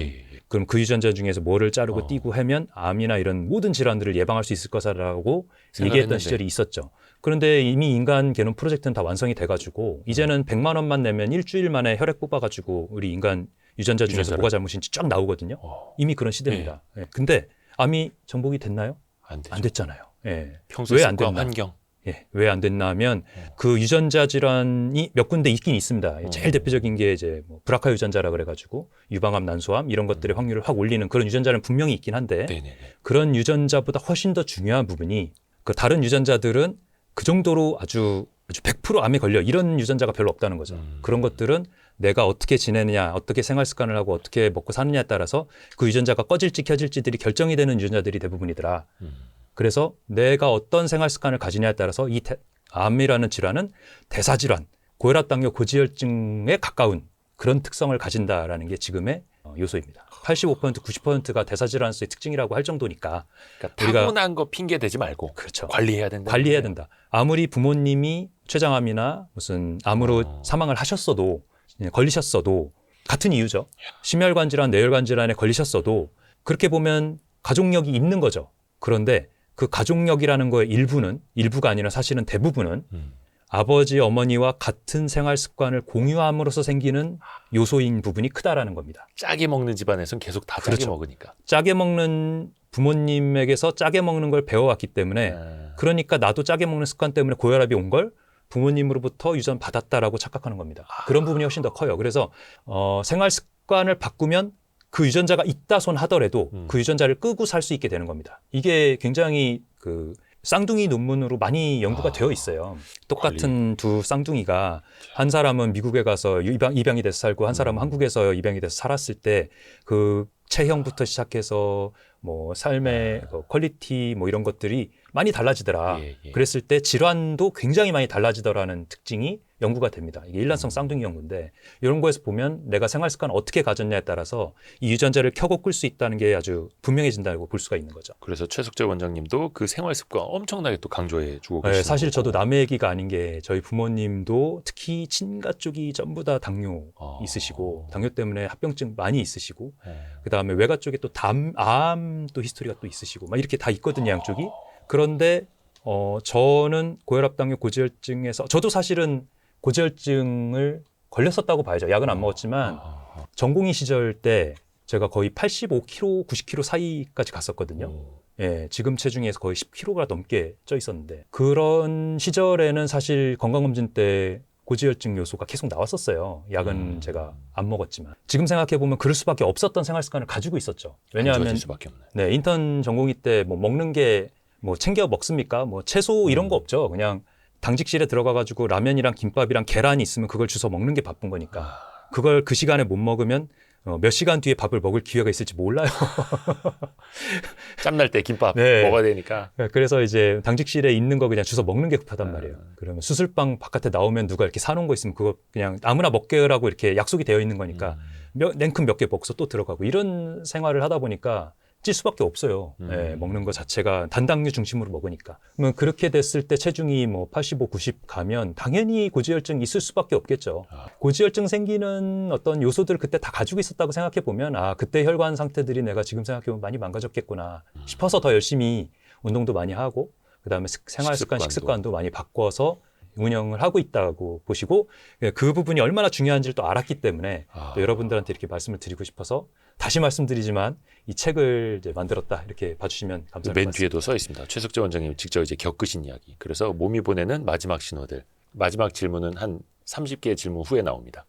그럼 그 유전자 중에서 뭐를 자르고 띄고 하면 암이나 이런 모든 질환들을 예방할 수 있을 거라고 얘기했던 시절이 있었죠. 그런데 이미 인간 게놈 프로젝트는 다 완성이 돼가지고 이제는 100만 원만 내면 일주일 만에 혈액 뽑아가지고 우리 인간 유전자 중에서 뭐가 잘못인지 쫙 나오거든요. 이미 그런 시대입니다. 근데 암이 정복이 됐나요? 안 됐잖아요. 평소에 왜 안 습관, 됐나? 환경. 왜 안 됐나 하면 그 유전자 질환이 몇 군데 있긴 있습니다. 제일 대표적인 게 이제 뭐 브라카 유전자라 그래가지고 유방암, 난소암 이런 것들의 확률을 확 올리는 그런 유전자는 분명히 있긴 한데 그런 유전자보다 훨씬 더 중요한 부분이 그 다른 유전자들은 그 정도로 아주 100% 암에 걸려 이런 유전자가 별로 없다는 거죠. 그런 것들은 내가 어떻게 지내느냐, 어떻게 생활 습관을 하고 어떻게 먹고 사느냐에 따라서 그 유전자가 꺼질지 켜질지들이 결정이 되는 유전자들이 대부분이더라. 그래서 내가 어떤 생활 습관을 가지냐에 따라서 이 암이라는 질환은 대사질환, 고혈압, 당뇨, 고지혈증에 가까운 그런 특성을 가진다라는 게 지금의 요소입니다. 85%, 90%가 대사질환의 특징이라고 할 정도니까 그러니까 타고난 거 핑계 대지 말고 그렇죠. 관리해야 된다. 관리해야 된다. 아무리 부모님이 췌장암이나 무슨 암으로 사망을 하셨어도 걸리셨어도 같은 이유죠. 심혈관 질환, 뇌혈관 질환에 걸리셨어도 그렇게 보면 가족력이 있는 거죠. 그런데 그 가족력이라는 거의 일부가 아니라 사실은 대부분은 아버지, 어머니와 같은 생활 습관을 공유함으로써 생기는 요소인 부분이 크다라는 겁니다. 짜게 먹는 집안에서는 계속 다 짜게 먹으니까. 짜게 먹는 부모님에게서 짜게 먹는 걸 배워왔기 때문에 그러니까 나도 짜게 먹는 습관 때문에 고혈압이 온 걸 부모님으로부터 유전 받았다라고 착각하는 겁니다. 그런 부분이 훨씬 더 커요. 그래서 생활 습관을 바꾸면 그 유전자가 있다 손 하더라도 그 유전자를 끄고 살 수 있게 되는 겁니다. 이게 굉장히 그 쌍둥이 논문으로 많이 연구가 되어 있어요. 똑같은 두 쌍둥이가 한 사람은 미국에 가서 입양이 돼서 살고 한 사람은 한국에서 입양이 돼서 살았을 때 그 체형부터 시작해서 뭐 삶의 퀄리티 뭐 이런 것들이 많이 달라지더라. 예. 그랬을 때 질환도 굉장히 많이 달라지더라는 특징이 연구가 됩니다. 이게 일란성 쌍둥이 연구인데 이런 거에서 보면 내가 생활 습관을 어떻게 가졌냐에 따라서 이 유전자를 켜고 끌 수 있다는 게 아주 분명해진다고 볼 수가 있는 거죠. 그래서 최석재 원장님도 그 생활 습관 엄청나게 또 강조해 주고 계시는 네, 사실 거고. 저도 남의 얘기가 아닌 게 저희 부모님도 특히 친가 쪽이 전부 다 당뇨 있으시고 당뇨 때문에 합병증 많이 있으시고 그다음에 외가 쪽에 또 암도 히스토리가 또 있으시고 막 이렇게 다 있거든요, 양쪽이. 그런데 저는 고혈압, 당뇨, 고지혈증에서 저도 사실은 고지혈증을 걸렸었다고 봐야죠. 약은 안 먹었지만 전공의 시절 때 제가 거의 85kg, 90kg 사이까지 갔었거든요. 예, 지금 체중에서 거의 10kg가 넘게 쪄 있었는데 그런 시절에는 사실 건강검진 때 고지혈증 요소가 계속 나왔었어요. 약은 제가 안 먹었지만 지금 생각해 보면 그럴 수밖에 없었던 생활 습관을 가지고 있었죠. 왜냐하면 수밖에 없네. 네, 인턴 전공의 때 뭐 먹는 게 뭐 챙겨 먹습니까? 뭐 채소 이런 거 없죠. 그냥 당직실에 들어가가지고 라면이랑 김밥이랑 계란이 있으면 그걸 주워 먹는 게 바쁜 거니까 그걸 그 시간에 못 먹으면 몇 시간 뒤에 밥을 먹을 기회가 있을지 몰라요. 짬날 때 김밥 네. 먹어야 되니까. 그래서 이제 당직실에 있는 거 그냥 주워 먹는 게 급하단 말이에요. 그러면 수술방 바깥에 나오면 누가 이렇게 사놓은 거 있으면 그거 그냥 아무나 먹게라고 이렇게 약속이 되어 있는 거니까 냉큼 몇 개 먹어서 또 들어가고 이런 생활을 하다 보니까 찔 수밖에 없어요. 네, 먹는 거 자체가 단당류 중심으로 먹으니까. 그러면 그렇게 됐을 때 체중이 뭐 85, 90 가면 당연히 고지혈증 있을 수밖에 없겠죠. 고지혈증 생기는 어떤 요소들을 그때 다 가지고 있었다고 생각해 보면 그때 혈관 상태들이 내가 지금 생각해 보면 많이 망가졌겠구나 싶어서 더 열심히 운동도 많이 하고 그다음에 생활 습관, 식습관도 많이 바꿔서 운영을 하고 있다고 보시고 그 부분이 얼마나 중요한지를 또 알았기 때문에 또 여러분들한테 이렇게 말씀을 드리고 싶어서 다시 말씀드리지만 이 책을 이제 만들었다 이렇게 봐주시면 감사할 것 맨 같습니다. 뒤에도 써 있습니다. 최석재 원장님이 직접 이제 겪으신 이야기. 그래서 몸이 보내는 마지막 신호들. 마지막 질문은 한 30개의 질문 후에 나옵니다.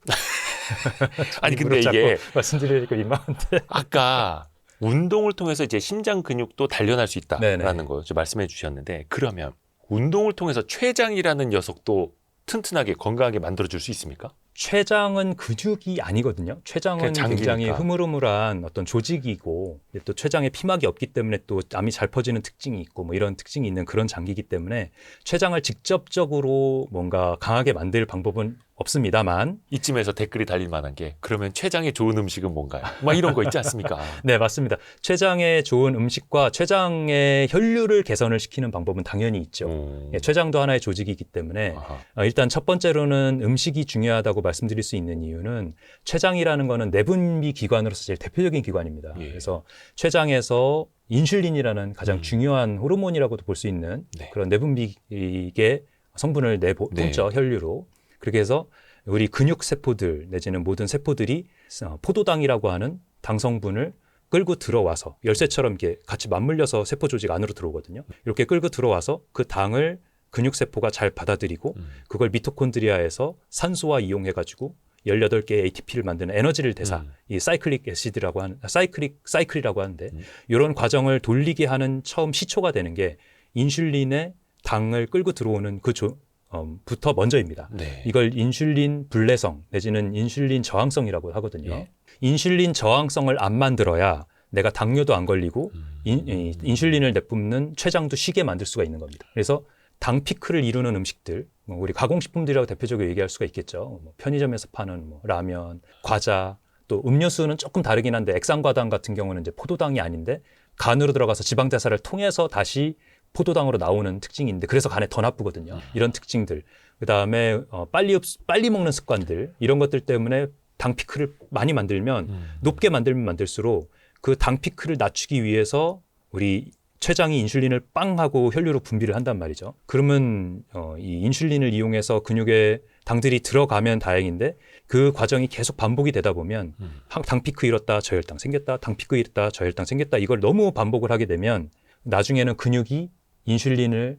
아니 근데 이게 말씀드리니까 민망한데 아까 운동을 통해서 이제 심장 근육도 단련할 수 있다라는 네네. 거 말씀해 주셨는데 그러면 운동을 통해서 췌장이라는 녀석도 튼튼하게 건강하게 만들어줄 수 있습니까? 췌장은 근육이 아니거든요. 췌장은 그냥 굉장히 장기니까. 흐물흐물한 어떤 조직이고 또 췌장에 피막이 없기 때문에 또 암이 잘 퍼지는 특징이 있고 뭐 이런 특징이 있는 그런 장기이기 때문에 췌장을 직접적으로 뭔가 강하게 만들 방법은 없습니다만 이쯤에서 댓글이 달릴 만한 게 그러면 췌장에 좋은 음식은 뭔가요? 막 이런 거 있지 않습니까? 네, 맞습니다. 췌장에 좋은 음식과 췌장의 혈류를 개선을 시키는 방법은 당연히 있죠. 예, 췌장도 하나의 조직이기 때문에 일단 첫 번째로는 음식이 중요하다고 말씀드릴 수 있는 이유는 췌장이라는 거는 내분비 기관으로서 제일 대표적인 기관입니다. 예. 그래서 췌장에서 인슐린이라는 가장 중요한 호르몬이라고도 볼 수 있는 네. 그런 내분비계 성분을 내뿜죠, 혈류로. 그렇게 해서 우리 근육 세포들 내지는 모든 세포들이 포도당이라고 하는 당 성분을 끌고 들어와서 열쇠처럼 이렇게 같이 맞물려서 세포 조직 안으로 들어오거든요. 이렇게 끌고 들어와서 그 당을 근육 세포가 잘 받아들이고 그걸 미토콘드리아에서 산소와 이용해가지고 18개의 ATP를 만드는 에너지를 대사, 이 사이클릭 애시드라고 하는 사이클이라고 하는데 이런 과정을 돌리게 하는 처음 시초가 되는 게 인슐린의 당을 끌고 들어오는 부터 먼저입니다. 네. 이걸 인슐린 불내성 내지는 인슐린 저항성이라고 하거든요. 예. 인슐린 저항성을 안 만들어야 내가 당뇨도 안 걸리고 인슐린을 내뿜는 췌장도 쉬게 만들 수가 있는 겁니다. 그래서 당 피크를 이루는 음식들, 우리 가공식품들이라고 대표적으로 얘기할 수가 있겠죠. 편의점에서 파는 라면, 과자, 또 음료수는 조금 다르긴 한데 액상과당 같은 경우는 이제 포도당이 아닌데 간으로 들어가서 지방 대사를 통해서 다시 포도당으로 나오는 특징인데 그래서 간에 더 나쁘거든요. 이런 특징들. 그다음에 빨리 먹는 습관들 이런 것들 때문에 당 피크를 많이 만들면 높게 만들면 만들수록 그 당 피크를 낮추기 위해서 우리 췌장이 인슐린을 빵 하고 혈류로 분비를 한단 말이죠. 그러면 이 인슐린을 이용해서 근육에 당들이 들어가면 다행인데 그 과정이 계속 반복이 되다 보면 당 피크 잃었다 저혈당 생겼다 당 피크 잃었다 저혈당 생겼다 이걸 너무 반복을 하게 되면 나중에는 근육이 인슐린의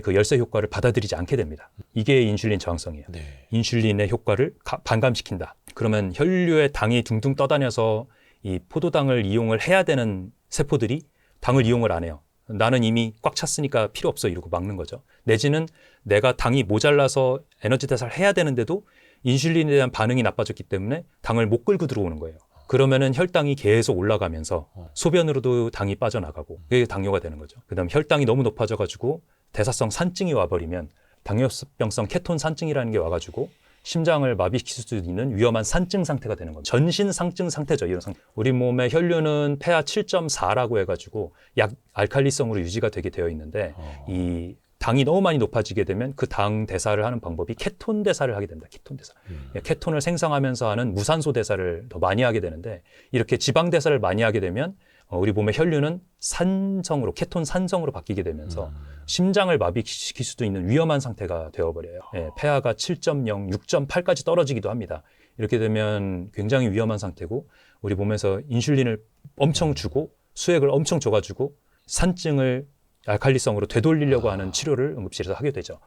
그 열쇠 효과를 받아들이지 않게 됩니다. 이게 인슐린 저항성이에요. 네. 인슐린의 효과를 반감시킨다. 그러면 혈류에 당이 둥둥 떠다녀서 이 포도당을 이용을 해야 되는 세포들이 당을 이용을 안 해요. 나는 이미 꽉 찼으니까 필요 없어 이러고 막는 거죠. 내지는 내가 당이 모자라서 에너지 대사를 해야 되는데도 인슐린에 대한 반응이 나빠졌기 때문에 당을 못 끌고 들어오는 거예요. 그러면은 혈당이 계속 올라가면서 소변으로도 당이 빠져나가고 그게 당뇨가 되는 거죠. 그다음 혈당이 너무 높아져가지고 대사성 산증이 와버리면 당뇨병성 케톤 산증이라는 게 와가지고 심장을 마비시킬 수 있는 위험한 산증 상태가 되는 겁니다. 전신 상증 상태죠. 이런 상태. 우리 몸의 혈류는 폐하 7.4라고 해가지고 약 알칼리성으로 유지가 되게 되어 있는데 이 당이 너무 많이 높아지게 되면 그 당 대사를 하는 방법이 케톤 대사를 하게 된다. 케톤 대사. 케톤을 생성하면서 하는 무산소 대사를 더 많이 하게 되는데 이렇게 지방 대사를 많이 하게 되면 우리 몸의 혈류는 산성으로 케톤 산성으로 바뀌게 되면서 심장을 마비시킬 수도 있는 위험한 상태가 되어버려요. 폐하가 7.0, 6.8까지 떨어지기도 합니다. 이렇게 되면 굉장히 위험한 상태고 우리 몸에서 인슐린을 엄청 주고 수액을 엄청 줘가지고 산증을 알칼리성으로 되돌리려고 하는 치료를 응급실에서 하게 되죠.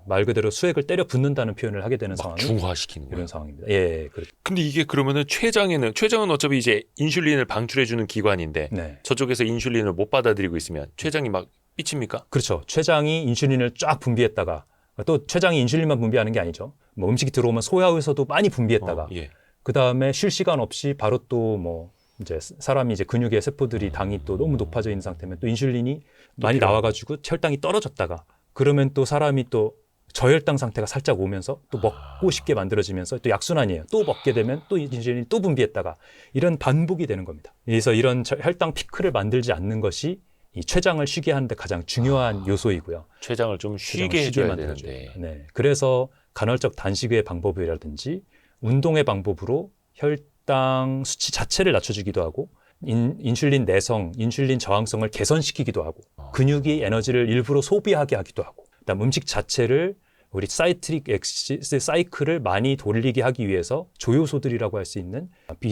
말 그대로 수액을 때려 붓는다는 표현을 하게 되는 상황이 중화시키는 거예요. 이런 상황입니다. 예, 그렇죠. 근데 이게 그러면은 췌장은 어차피 이제 인슐린을 방출해주는 기관인데 네. 저쪽에서 인슐린을 못 받아들이고 있으면 췌장이 막 삐칩니까? 그렇죠. 췌장이 인슐린을 쫙 분비했다가 또 췌장이 인슐린만 분비하는 게 아니죠. 뭐 음식이 들어오면 소화에서도 많이 분비했다가 예. 그 다음에 쉴 시간 없이 바로 또 뭐 이제 사람이 이제 근육의 세포들이 당이 또 너무 높아져 있는 상태면 또 인슐린이 많이 나와가지고 혈당이 떨어졌다가 그러면 또 사람이 또 저혈당 상태가 살짝 오면서 또 먹고 싶게 만들어지면서 또 약순환이에요. 또 먹게 되면 또 인슐린이 또 분비했다가 이런 반복이 되는 겁니다. 그래서 이런 혈당 피크를 만들지 않는 것이 이 췌장을 쉬게 하는데 가장 중요한 요소이고요. 췌장을 좀 쉬게 해줘야 되는데. 네. 그래서 간헐적 단식의 방법이라든지 운동의 방법으로 혈당 수치 자체를 낮춰주기도 하고 인슐린 내성, 인슐린 저항성을 개선시키기도 하고 근육이 에너지를 일부러 소비하게 하기도 하고 그다음 음식 자체를 우리 사이트릭 엑시드 사이클을 많이 돌리게 하기 위해서 조효소들이라고 할 수 있는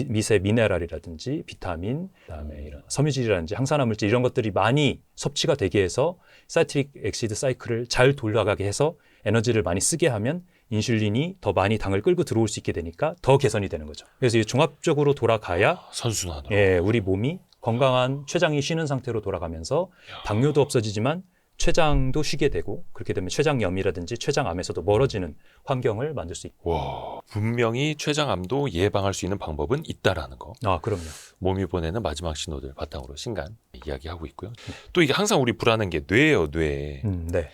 미세 미네랄이라든지 비타민, 그다음에 이런 섬유질이라든지 항산화물질 이런 것들이 많이 섭취가 되게 해서 사이트릭 엑시드 사이클을 잘 돌아가게 해서 에너지를 많이 쓰게 하면 인슐린이 더 많이 당을 끌고 들어올 수 있게 되니까 더 개선이 되는 거죠. 그래서 이 종합적으로 돌아가야 선순환으로. 예, 우리 몸이 건강한 췌장이 쉬는 상태로 돌아가면서 당뇨도 없어지지만 췌장도 쉬게 되고 그렇게 되면 췌장염이라든지 췌장암에서도 멀어지는 환경을 만들 수 있고. 와, 분명히 췌장암도 예방할 수 있는 방법은 있다라는 거. 아, 그럼요. 몸이 보내는 마지막 신호들 바탕으로 신간 이야기하고 있고요. 또 이게 항상 우리 불안한 게 뇌예요, 뇌. 네.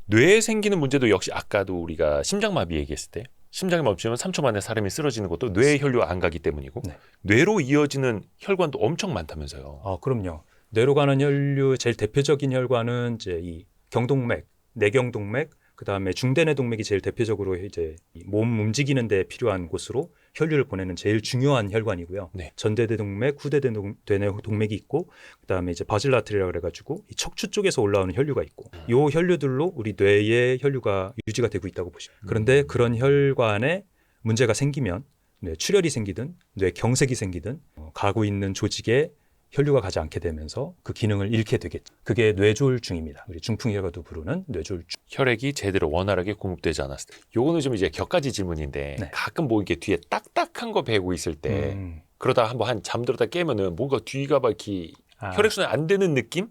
뇌에 생기는 문제도 역시 아까도 우리가 심장마비 얘기했을 때 심장이 멈추면 3초 만에 사람이 쓰러지는 것도 뇌에 혈류가 안 가기 때문이고 네. 뇌로 이어지는 혈관도 엄청 많다면서요. 아, 그럼요. 뇌로 가는 혈류 제일 대표적인 혈관은 이제 이 경동맥, 내경동맥, 그다음에 중대뇌동맥이 제일 대표적으로 이제 몸 움직이는 데 필요한 곳으로 혈류를 보내는 제일 중요한 혈관이고요. 네. 전대뇌동맥, 후대뇌동맥이 있고 그다음에 이제 바질라트리라고 그래 가지고 이 척추 쪽에서 올라오는 혈류가 있고 이 혈류들로 우리 뇌의 혈류가 유지가 되고 있다고 보시면. 그런데 그런 혈관에 문제가 생기면 뇌 출혈이 생기든 뇌 경색이 생기든 가고 있는 조직에 혈류가 가지 않게 되면서 그 기능을 잃게 되겠죠. 그게 뇌졸중입니다. 우리 중풍이라고도 부르는 뇌졸중. 혈액이 제대로 원활하게 공급되지 않았을 때. 요거는 좀 이제 격가지 질문인데 네. 가끔 뭐 이렇게 뒤에 딱딱한 거 베고 있을 때 그러다 한번 잠들었다 깨면은 뭔가 뒤가 막 이렇게 혈액순환 안 되는 느낌이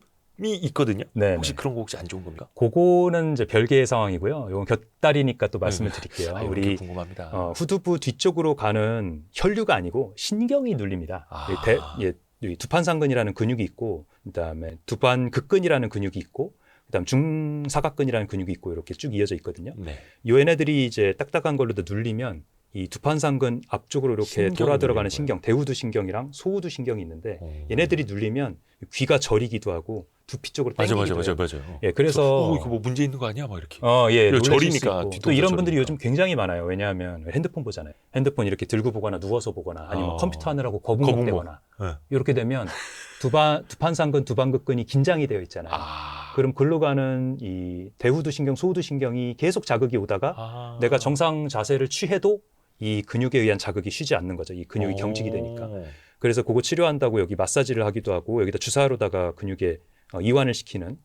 있거든요. 네, 혹시 그런 거 혹시 안 좋은 겁니까? 그거는 이제 별개의 상황이고요. 이건 곁다리니까 또 말씀을 드릴게요. 아, 우리 궁금합니다. 후두부 뒤쪽으로 가는 혈류가 아니고 신경이 눌립니다. 이 두판상근이라는 근육이 있고 그다음에 두판극근이라는 근육이 있고 그다음 중사각근이라는 근육이 있고 이렇게 쭉 이어져 있거든요. 네. 요 얘네들이 이제 딱딱한 걸로도 눌리면 이 두판상근 앞쪽으로 이렇게 돌아 들어가는 신경, 대우두 신경이랑 소우두 신경이 있는데 얘네들이 눌리면 귀가 저리기도 하고 두피 쪽으로 당기기도 해요. 맞아요. 예, 그래서 이거 뭐 문제 있는 거 아니야? 막 이렇게. 예, 저리니까 또 이런 분들이 요즘 굉장히 많아요. 왜냐하면 핸드폰 보잖아요. 핸드폰 이렇게 들고 보거나 누워서 보거나 아니면 컴퓨터 하느라고 거북목 되거나 네. 이렇게 되면 두판상근, 두판극근이 긴장이 되어 있잖아요. 그럼 글로 가는 이 대후두 신경, 소우두 신경이 계속 자극이 오다가 내가 정상 자세를 취해도 이 근육에 의한 자극이 쉬지 않는 거죠. 이 근육이 경직이 되니까. 그래서 그거 치료한다고 여기 마사지를 하기도 하고 여기다 주사로다가 근육에 이완을 시키는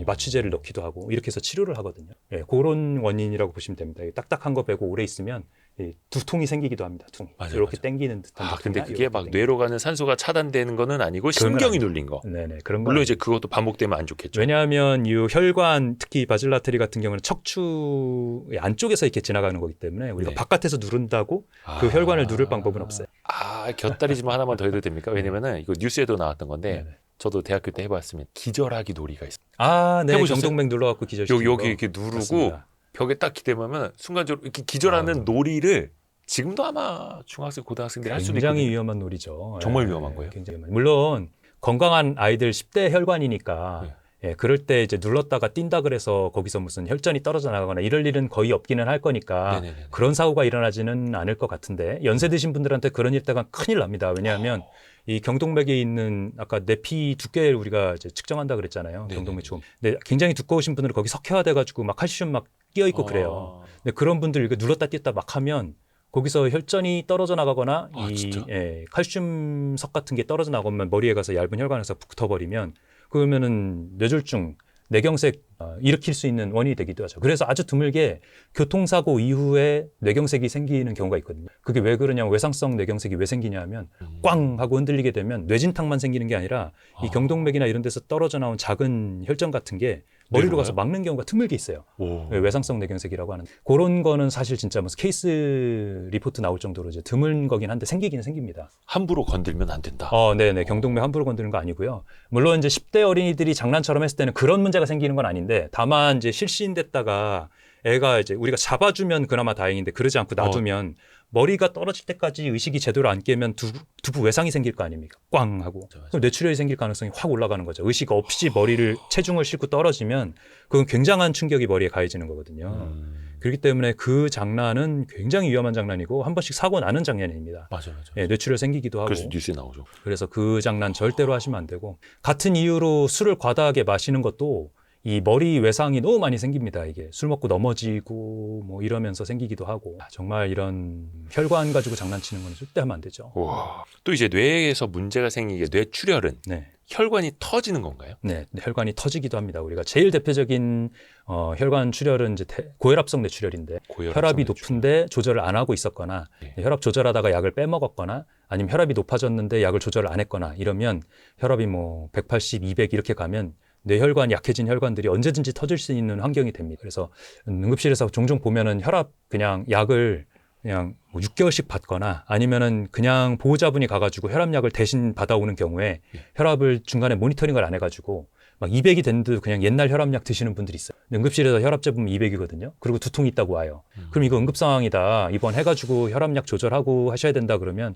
마취제를 넣기도 하고 이렇게 해서 치료를 하거든요. 예, 그런 원인이라고 보시면 됩니다. 딱딱한 거 빼고 오래 있으면 이 두통이 생기기도 합니다. 두통이. 맞아요, 이렇게 맞아요. 당기는 듯한 아, 근데 느낌이나 그게 이렇게 막 당기는. 뇌로 가는 산소가 차단되는 거는 아니고 신경이 눌린 거. 네네 그런 거. 물론 이제 그것도 반복되면 안 좋겠죠. 왜냐하면 이 혈관 특히 바질라테리 같은 경우는 척추 안쪽에서 이렇게 지나가는 거기 때문에 우리가 네. 바깥에서 누른다고 그 혈관을 누를 방법은 없어요. 아, 곁다리지만 하나만 더 해도 됩니까? 왜냐면은 이거 뉴스에도 나왔던 건데 네네. 저도 대학교 때 해봤으면 기절하기 놀이가 있어요. 아, 네. 해보셨어요? 경동맥 눌러갖고 기절시키는 여기 거. 이렇게 누르고 맞습니다. 벽에 딱 기대면 순간적으로 이렇게 기절하는 놀이를 지금도 아마 중학생, 고등학생들이 할 수도 굉장히 있거든요. 위험한 놀이죠. 정말 위험한 거예요? 굉장히 위험한. 물론 건강한 아이들 10대 혈관이니까 네. 그럴 때 이제 눌렀다가 뛴다 그래서 거기서 무슨 혈전이 떨어져 나가거나 이럴 일은 거의 없기는 할 거니까 네네네네. 그런 사고가 일어나지는 않을 것 같은데 연세 드신 분들한테 그런 일 때가 큰일 납니다. 왜냐하면 이 경동맥에 있는 아까 내피 두께를 우리가 이제 측정한다 그랬잖아요. 네네네. 경동맥 총. 근데 굉장히 두꺼우신 분들은 거기 석회화돼가지고 막 칼슘 막 끼어 있고 그래요. 근데 그런 분들 이렇게 눌렀다 띄었다 막 하면 거기서 혈전이 떨어져 나가거나 아, 진짜? 칼슘석 같은 게 떨어져 나가면 머리에 가서 얇은 혈관에서 붙어버리면 그러면은 뇌졸중, 뇌경색 일으킬 수 있는 원인이 되기도 하죠. 그래서 아주 드물게 교통사고 이후에 뇌경색이 생기는 경우가 있거든요. 그게 왜 그러냐면 외상성 뇌경색이 왜 생기냐면 꽝 하고 흔들리게 되면 뇌진탕만 생기는 게 아니라 이 경동맥이나 이런 데서 떨어져 나온 작은 혈전 같은 게 머리로 뇌로가요? 가서 막는 경우가 드물게 있어요. 오. 외상성 뇌경색이라고 하는 그런 거는 사실 진짜 무슨 케이스 리포트 나올 정도로 이제 드문 거긴 한데 생기긴 생깁니다. 함부로 건들면 안 된다. 네네 경동맥 함부로 건드는 거 아니고요. 물론 이제 10대 어린이들이 장난처럼 했을 때는 그런 문제가 생기는 건 아닌데 다만 이제 실신됐다가 애가 이제 우리가 잡아주면 그나마 다행인데 그러지 않고 놔두면 머리가 떨어질 때까지 의식이 제대로 안 깨면 두부 외상이 생길 거 아닙니까? 꽝 하고. 그럼 뇌출혈이 생길 가능성이 확 올라가는 거죠. 의식 없이 머리를 체중을 싣고 떨어지면 그건 굉장한 충격이 머리에 가해지는 거거든요. 그렇기 때문에 그 장난은 굉장히 위험한 장난이고 한 번씩 사고 나는 장난입니다. 맞아요. 뇌출혈 생기기도 하고. 그래서 뉴스에 나오죠. 그래서 그 장난 절대로 하시면 안 되고 같은 이유로 술을 과다하게 마시는 것도 이 머리 외상이 너무 많이 생깁니다. 이게 술 먹고 넘어지고 뭐 이러면서 생기기도 하고 정말 이런 혈관 가지고 장난치는 건 절대 하면 안 되죠. 와. 또 이제 뇌에서 문제가 생기게 뇌출혈은 네. 혈관이 터지는 건가요? 네, 혈관이 터지기도 합니다. 우리가 제일 대표적인 혈관 출혈은 이제 고혈압성 뇌출혈인데 고혈압성 혈압이 뇌출혈. 높은데 조절을 안 하고 있었거나 네. 혈압 조절하다가 약을 빼먹었거나 아니면 혈압이 높아졌는데 약을 조절을 안 했거나 이러면 혈압이 뭐 180, 200 이렇게 가면 뇌혈관이 약해진 혈관들이 언제든지 터질 수 있는 환경이 됩니다. 그래서 응급실에서 종종 보면은 혈압 그냥 약을 그냥 뭐 6개월씩 받거나 아니면은 그냥 보호자분이 가가지고 혈압약을 대신 받아오는 경우에 혈압을 중간에 모니터링을 안 해가지고 막 200이 됐는데도 그냥 옛날 혈압약 드시는 분들이 있어요. 응급실에서 혈압 재보면 200이거든요. 그리고 두통이 있다고 와요. 그럼 이거 응급 상황이다. 입원해가지고 혈압약 조절하고 하셔야 된다 그러면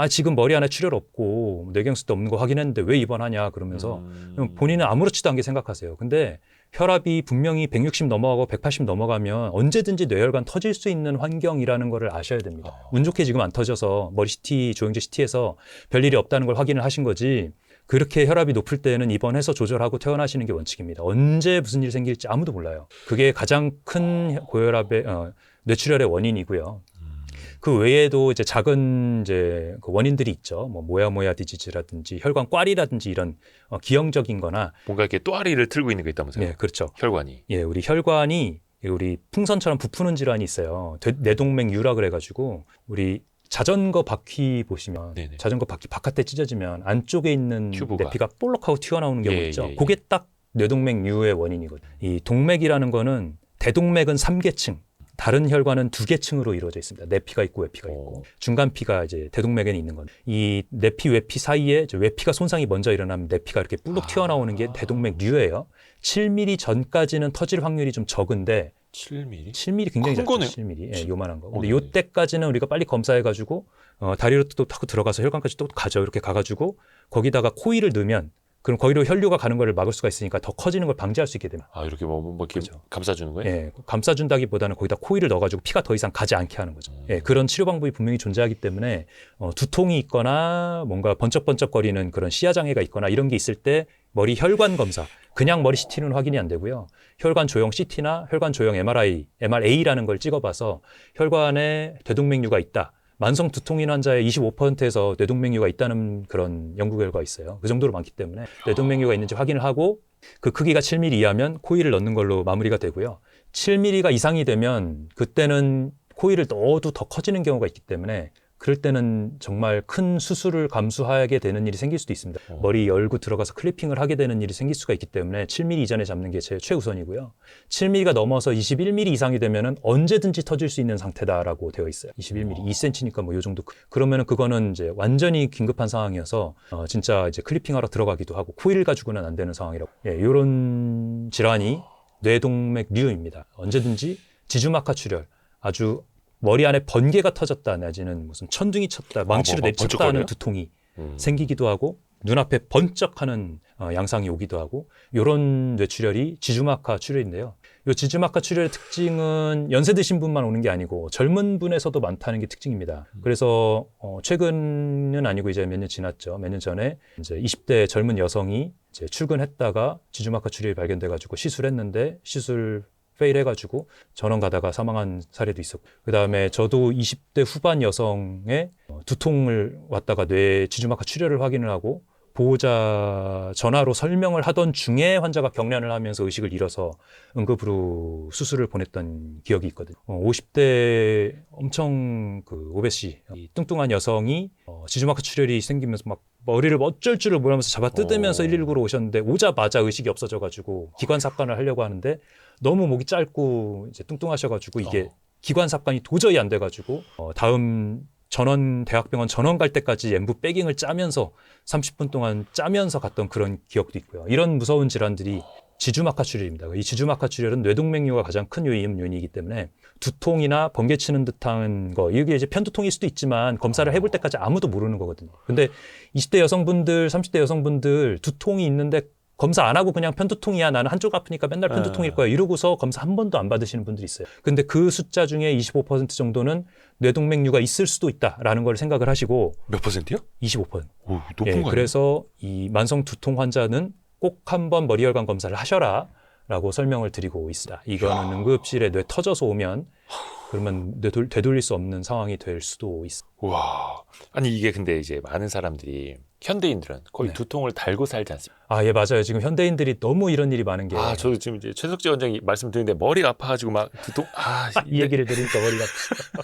지금 머리 안에 출혈 없고 뇌경색도 없는 거 확인했는데 왜 입원하냐 그러면서 본인은 아무렇지도 않게 생각하세요. 근데 혈압이 분명히 160 넘어가고 180 넘어가면 언제든지 뇌혈관 터질 수 있는 환경이라는 거를 아셔야 됩니다. 운 좋게 지금 안 터져서 머리 CT, 조영제 CT에서 별일이 없다는 걸 확인을 하신 거지 그렇게 혈압이 높을 때는 입원해서 조절하고 퇴원하시는 게 원칙입니다. 언제 무슨 일이 생길지 아무도 몰라요. 그게 가장 큰 고혈압의 뇌출혈의 원인이고요. 그 외에도 이제 작은 이제 그 원인들이 있죠. 뭐 모야모야 디지즈라든지 혈관 꽈리라든지 이런 기형적인 거나 뭔가 이렇게 또아리를 틀고 있는 게 있다면서요? 네, 그렇죠. 혈관이. 예, 우리 혈관이 우리 풍선처럼 부푸는 질환이 있어요. 뇌동맥류라 그래가지고 우리 자전거 바퀴 보시면 네네. 자전거 바퀴 바깥에 찢어지면 안쪽에 있는 튜브가. 내피가 볼록하고 튀어나오는 경우 예, 있죠. 예, 예. 그게 딱 뇌동맥류의 원인이거든요. 이 동맥이라는 거는 대동맥은 3계층, 다른 혈관은 2계층으로 이루어져 있습니다. 내피가 있고 외피가 있고 중간 피가 이제 대동맥에는 있는 건. 이 내피 외피 사이에 이제 외피가 손상이 먼저 일어나면 내피가 이렇게 볼록 튀어나오는 게 대동맥류예요. 7mm 전까지는 터질 확률이 좀 적은데 7mm? 7mm 굉장히 큰 작죠. 거네요. 7mm. 예, 요만한 거. 근데 네네. 요때까지는 우리가 빨리 검사해가지고 다리로 또 타고 들어가서 혈관까지 또 가죠. 이렇게 가가지고 거기다가 코일을 넣으면 그럼 거기로 혈류가 가는 거를 막을 수가 있으니까 더 커지는 걸 방지할 수 있게 됩니다. 이렇게 뭐 이렇게 그렇죠. 감싸주는 거예요? 예, 감싸준다기보다는 거기다 코일을 넣어가지고 피가 더 이상 가지 않게 하는 거죠. 예, 그런 치료 방법이 분명히 존재하기 때문에 두통이 있거나 뭔가 번쩍번쩍거리는 그런 시야 장애가 있거나 이런 게 있을 때 머리 혈관 검사, 그냥 머리 CT는 확인이 안 되고요. 혈관 조형 CT나 혈관 조형 MRA라는 걸 찍어봐서 혈관에 대동맥류가 있다. 만성 두통인 환자의 25%에서 뇌동맥류가 있다는 그런 연구 결과가 있어요. 그 정도로 많기 때문에 뇌동맥류가 있는지 확인을 하고 그 크기가 7mm 이하면 코일을 넣는 걸로 마무리가 되고요. 7mm가 이상이 되면 그때는 코일을 넣어도 더 커지는 경우가 있기 때문에 그럴 때는 정말 큰 수술을 감수하게 되는 일이 생길 수도 있습니다. 머리 열고 들어가서 클리핑을 하게 되는 일이 생길 수가 있기 때문에 7mm 이전에 잡는 게 제 최우선이고요. 7mm가 넘어서 21mm 이상이 되면은 언제든지 터질 수 있는 상태다라고 되어 있어요. 21mm, 2cm니까 뭐 요 정도. 그러면은 그거는 이제 완전히 긴급한 상황이어서 진짜 이제 클리핑하러 들어가기도 하고 코일 가지고는 안 되는 상황이라고. 예, 이런 질환이 뇌동맥류입니다. 언제든지 지주막하 출혈, 아주 머리 안에 번개가 터졌다 내지는 무슨 천둥이 쳤다, 망치로 내쳤다 하는 두통이 생기기도 하고 눈앞에 번쩍하는 양상이 오기도 하고 이런 뇌출혈이 지주막하 출혈인데요. 이 지주막하 출혈의 특징은 연세 드신 분만 오는 게 아니고 젊은 분에서도 많다는 게 특징입니다. 그래서 최근은 아니고 이제 몇 년 지났죠. 몇 년 전에 이제 20대 젊은 여성이 이제 출근했다가 지주막하 출혈이 발견돼가지고 시술했는데 시술 페일 해가지고 전원 가다가 사망한 사례도 있었고, 그 다음에 저도 20대 후반 여성의 두통을 왔다가 뇌 지주막하 출혈을 확인을 하고 보호자 전화로 설명을 하던 중에 환자가 경련을 하면서 의식을 잃어서 응급으로 수술을 보냈던 기억이 있거든요. 50대 엄청 그 오베시 뚱뚱한 여성이 지주막하 출혈이 생기면서 막 머리를 어쩔 줄을 모르면서 잡아 뜯으면서 119로 오셨는데 오자마자 의식이 없어져가지고 기관삽관을 하려고 하는데 너무 목이 짧고 이제 뚱뚱하셔가지고 이게 기관삽관이 도저히 안 돼가지고 다음 대학병원 전원 갈 때까지 엠부 백잉을 짜면서 30분 동안 짜면서 갔던 그런 기억도 있고요. 이런 무서운 질환들이 지주막하 출혈입니다. 이 지주막하 출혈은 뇌동맥류가 가장 큰 요인이기 때문에 두통이나 번개치는 듯한 거, 이게 이제 편두통일 수도 있지만 검사를 해볼 때까지 아무도 모르는 거거든요. 근데 20대 여성분들, 30대 여성분들 두통이 있는데 검사 안 하고 그냥 편두통이야, 나는 한쪽 아프니까 맨날 편두통일 거야, 이러고서 검사 한 번도 안 받으시는 분들이 있어요. 근데 그 숫자 중에 25% 정도는 뇌동맥류가 있을 수도 있다라는 걸 생각을 하시고. 몇 퍼센트요? 25%. 오, 높은 거 아니에요? 그래서 이 만성 두통 환자는 꼭 한번 머리혈관 검사를 하셔라 라고 설명을 드리고 있습니다. 이거는 응급실에 뇌 터져서 오면 그러면 되돌릴 수 없는 상황이 될 수도 있습니다. 와, 아니 이게 근데 이제 많은 사람들이 현대인들은 거의 네. 두통을 달고 살지 않습니까? 예, 맞아요. 지금 현대인들이 너무 이런 일이 많은 게. 저도 지금 이제 최석재 원장이 말씀드리는데 머리가 아파가지고 막 두통, 이 얘기를 들으니까 머리가 아프다.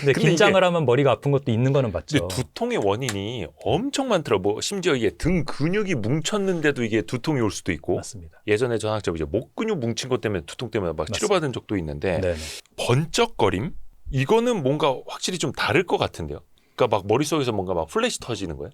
근데 근데 긴장을 하면 머리가 아픈 것도 있는 거는 맞죠. 근데 두통의 원인이 엄청 많더라. 뭐 심지어 이게 등 근육이 뭉쳤는데도 이게 두통이 올 수도 있고. 맞습니다. 예전에 전학적 이제 목 근육 뭉친 것 때문에 두통 때문에 막 치료받은 적도 있는데 네네. 번쩍거림? 이거는 뭔가 확실히 좀 다를 것 같은데요. 그러니까 막 머릿속에서 뭔가 막 플래시 터지는 거예요?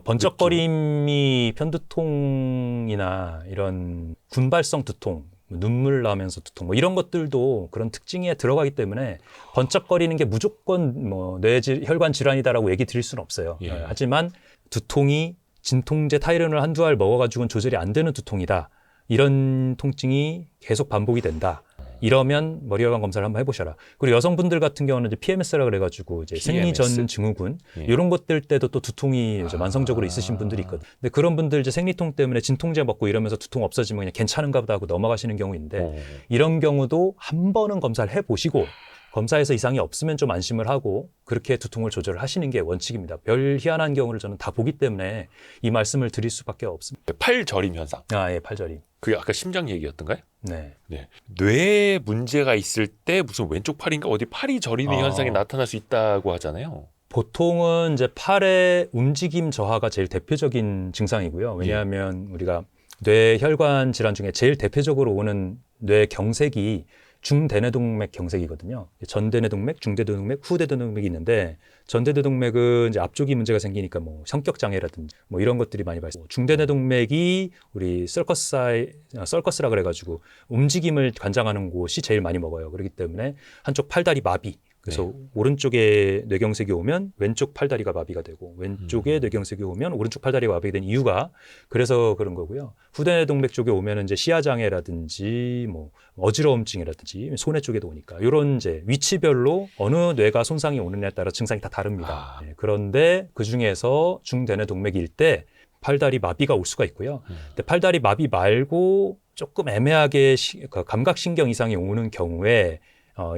번쩍거림이 편두통이나 이런 군발성 두통, 눈물 나면서 두통, 뭐 이런 것들도 그런 특징에 들어가기 때문에 번쩍거리는 게 무조건 뭐 뇌혈관 질환이다라고 얘기 드릴 수는 없어요. 예. 하지만 두통이 진통제 타이레놀 한두 알 먹어가지고는 조절이 안 되는 두통이다. 이런 통증이 계속 반복이 된다. 이러면 머리혈관 검사를 한번 해보셔라. 그리고 여성분들 같은 경우는 이제 PMS라 그래가지고 이제 PMS? 생리전 증후군 예. 이런 것들 때도 또 두통이 이제 만성적으로 있으신 분들이 있거든요. 근데 그런 분들 이제 생리통 때문에 진통제 먹고 이러면서 두통 없어지면 그냥 괜찮은가 보다 하고 넘어가시는 경우 있는데 이런 경우도 한 번은 검사를 해보시고 검사에서 이상이 없으면 좀 안심을 하고 그렇게 두통을 조절을 하시는 게 원칙입니다. 별 희한한 경우를 저는 다 보기 때문에 이 말씀을 드릴 수밖에 없습니다. 팔저림 현상. 예, 팔저림. 그게 아까 심장 얘기였던가요? 네. 네. 뇌에 문제가 있을 때 무슨 왼쪽 팔인가 어디 팔이 저리는 현상이 나타날 수 있다고 하잖아요. 보통은 이제 팔의 움직임 저하가 제일 대표적인 증상이고요. 왜냐하면 우리가 뇌혈관 질환 중에 제일 대표적으로 오는 뇌경색이 중대뇌동맥 경색이거든요. 전대뇌동맥, 중대뇌동맥, 후대뇌동맥이 있는데 전대뇌동맥은 이제 앞쪽이 문제가 생기니까 뭐 성격 장애라든지 뭐 이런 것들이 많이 발생. 중대뇌동맥이 우리 서커스라 그래가지고 움직임을 관장하는 곳이 제일 많이 먹어요. 그렇기 때문에 한쪽 팔다리 마비. 그래서 오른쪽에 뇌경색이 오면 왼쪽 팔다리가 마비가 되고 왼쪽에 뇌경색이 오면 오른쪽 팔다리가 마비가 된 이유가 그래서 그런 거고요. 후대뇌동맥 쪽에 오면 이제 시야장애라든지 뭐 어지러움증이라든지 손해 쪽에도 오니까 이런 이제 위치별로 어느 뇌가 손상이 오느냐에 따라 증상이 다 다릅니다. 그런데 그 중에서 중대뇌동맥일 때 팔다리 마비가 올 수가 있고요. 근데 팔다리 마비 말고 조금 애매하게 감각신경 이상이 오는 경우에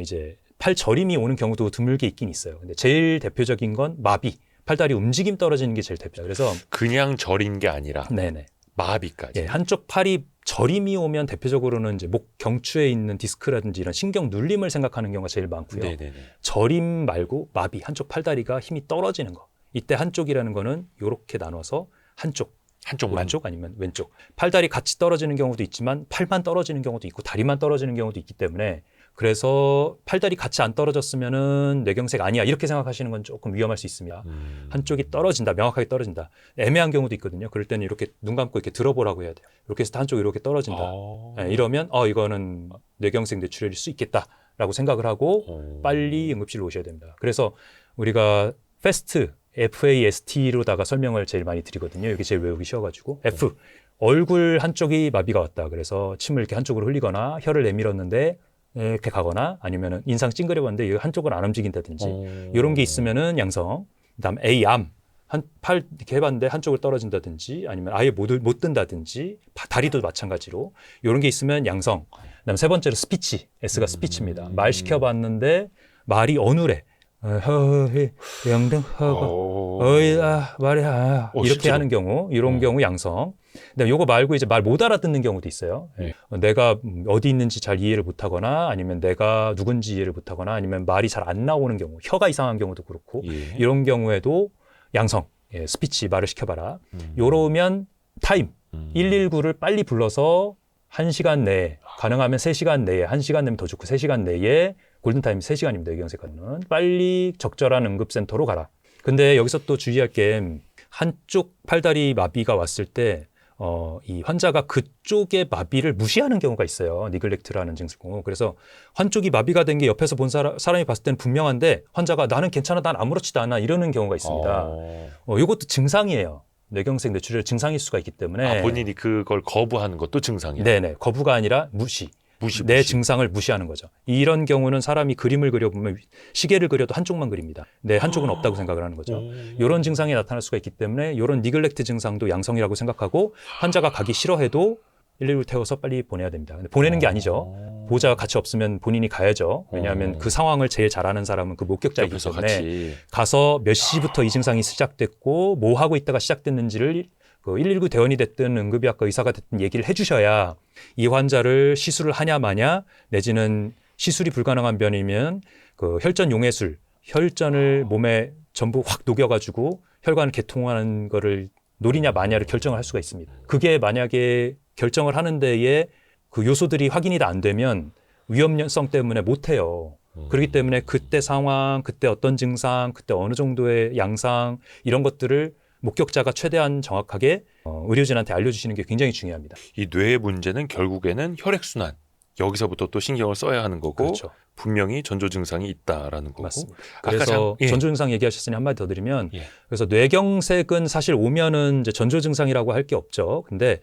이제 팔 저림이 오는 경우도 드물게 있긴 있어요. 근데 제일 대표적인 건 마비, 팔다리 움직임 떨어지는 게 제일 대표죠. 그래서 그냥 저린 게 아니라 네네. 마비까지. 한쪽 팔이 저림이 오면 대표적으로는 이제 목 경추에 있는 디스크라든지 이런 신경 눌림을 생각하는 경우가 제일 많고요. 네네네. 저림 말고 마비, 한쪽 팔다리가 힘이 떨어지는 거. 이때 한쪽이라는 거는 이렇게 나눠서 한쪽만. 오른쪽 아니면 왼쪽. 팔다리 같이 떨어지는 경우도 있지만 팔만 떨어지는 경우도 있고 다리만 떨어지는 경우도 있기 때문에 그래서 팔다리 같이 안 떨어졌으면은 뇌경색 아니야 이렇게 생각하시는 건 조금 위험할 수 있습니다. 한쪽이 떨어진다, 명확하게 떨어진다. 애매한 경우도 있거든요. 그럴 때는 이렇게 눈 감고 이렇게 들어보라고 해야 돼요. 이렇게 해서 한쪽이 이렇게 떨어진다. 네, 이러면 이거는 뇌경색 뇌출혈일 수 있겠다라고 생각을 하고 빨리 응급실로 오셔야 됩니다. 그래서 우리가 FAST, FAST로다가 설명을 제일 많이 드리거든요. 이게 제일 외우기 쉬워가지고 F, 얼굴 한쪽이 마비가 왔다. 그래서 침을 이렇게 한쪽으로 흘리거나 혀를 내밀었는데 이렇게 가거나 아니면은 인상 찡그려봤는데 이 한쪽은 안 움직인다든지 이런 게 있으면은 양성. 그다음 A, 암. 한 팔 이렇게 해봤는데 한쪽을 떨어진다든지 아니면 아예 못 든다든지 다리도 마찬가지로 이런 게 있으면 양성. 그다음 세 번째로 스피치. S가 스피치입니다. 말 시켜봤는데 말이 어눌해. 영등하고 말이야 이렇게 실제로? 하는 경우 이런 경우 양성. 근데 요거 말고 이제 말 못 알아듣는 경우도 있어요. 내가 어디 있는지 잘 이해를 못하거나 아니면 내가 누군지 이해를 못하거나 아니면 말이 잘 안 나오는 경우, 혀가 이상한 경우도 그렇고 이런 경우에도 양성. 스피치 말을 시켜봐라. 요러면 타임 119를 빨리 불러서 1시간 내에 가능하면 3시간 내에 1시간 내면 더 좋고 3시간 내에 골든타임이 3시간입니다. 뇌경색하는 빨리 적절한 응급센터로 가라. 근데 여기서 또 주의할 게 한쪽 팔다리 마비가 왔을 때 이 환자가 그쪽의 마비를 무시하는 경우가 있어요. 니글렉트라는 증상. 그래서 한쪽이 마비가 된 게 옆에서 본 사람이 봤을 때는 분명한데 환자가 나는 괜찮아, 난 아무렇지도 않아 이러는 경우가 있습니다. 이것도 증상이에요. 뇌경색 뇌출혈 증상일 수가 있기 때문에 본인이 그걸 거부하는 것도 증상이에요. 네네, 거부가 아니라 무시. 내 증상을 무시하는 거죠. 이런 경우는 사람이 그림을 그려보면 시계를 그려도 한쪽만 그립니다. 네, 한쪽은 없다고 생각을 하는 거죠. 이런 증상이 나타날 수가 있기 때문에 이런 니글렉트 증상도 양성이라고 생각하고 환자가 가기 싫어해도 119를 태워서 빨리 보내야 됩니다. 근데 보내는 게 아니죠. 보호자가 같이 없으면 본인이 가야죠. 왜냐하면 그 상황을 제일 잘 아는 사람은 그 목격자이기 옆에서 때문에 같이. 가서 몇 시부터 이 증상이 시작됐고 뭐 하고 있다가 시작됐는지를 119 대원이 됐든 응급의학과 의사가 됐든 얘기를 해주셔야 이 환자를 시술을 하냐 마냐 내지는 시술이 불가능한 변이면 그 혈전 용해술, 혈전을 몸에 전부 확 녹여가지고 혈관을 개통하는 거를 노리냐 마냐를 결정을 할 수가 있습니다. 그게 만약에 결정을 하는 데에 그 요소들이 확인이 다 안 되면 위험성 때문에 못해요. 그렇기 때문에 그때 상황, 그때 어떤 증상, 그때 어느 정도의 양상 이런 것들을 목격자가 최대한 정확하게 의료진한테 알려주시는 게 굉장히 중요합니다. 이 뇌의 문제는 결국에는 혈액순환. 여기서부터 또 신경을 써야 하는 거고 그렇죠. 분명히 전조 증상이 있다라는 거고. 맞습니다. 아까 그래서 예. 전조 증상 얘기하셨으니 한마디 더 드리면 예. 그래서 뇌경색은 사실 오면은 이제 전조 증상이라고 할 게 없죠. 근데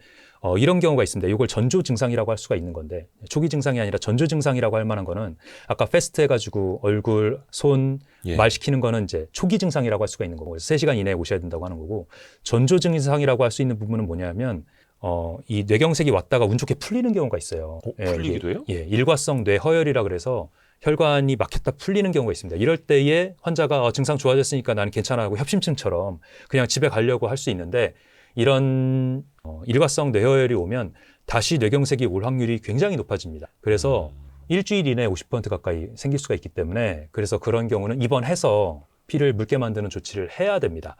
이런 경우가 있습니다. 이걸 전조 증상이라고 할 수가 있는 건데 초기 증상이 아니라 전조 증상이라고 할 만한 거는 아까 패스트 해가지고 얼굴, 손, 예. 말 시키는 거는 이제 초기 증상이라고 할 수가 있는 거고 그래서 3시간 이내에 오셔야 된다고 하는 거고 전조 증상이라고 할 수 있는 부분은 뭐냐면 이 뇌경색이 왔다가 운 좋게 풀리는 경우가 있어요. 풀리기도 해요? 예, 일과성 뇌허혈이라 그래서 혈관이 막혔다 풀리는 경우가 있습니다. 이럴 때에 환자가 증상 좋아졌으니까 나는 괜찮아 하고 협심증처럼 그냥 집에 가려고 할 수 있는데 이런 일과성 뇌허혈이 오면 다시 뇌경색이 올 확률이 굉장히 높아집니다. 그래서 일주일 이내에 50% 가까이 생길 수가 있기 때문에 그래서 그런 경우는 입원해서 피를 묽게 만드는 조치를 해야 됩니다.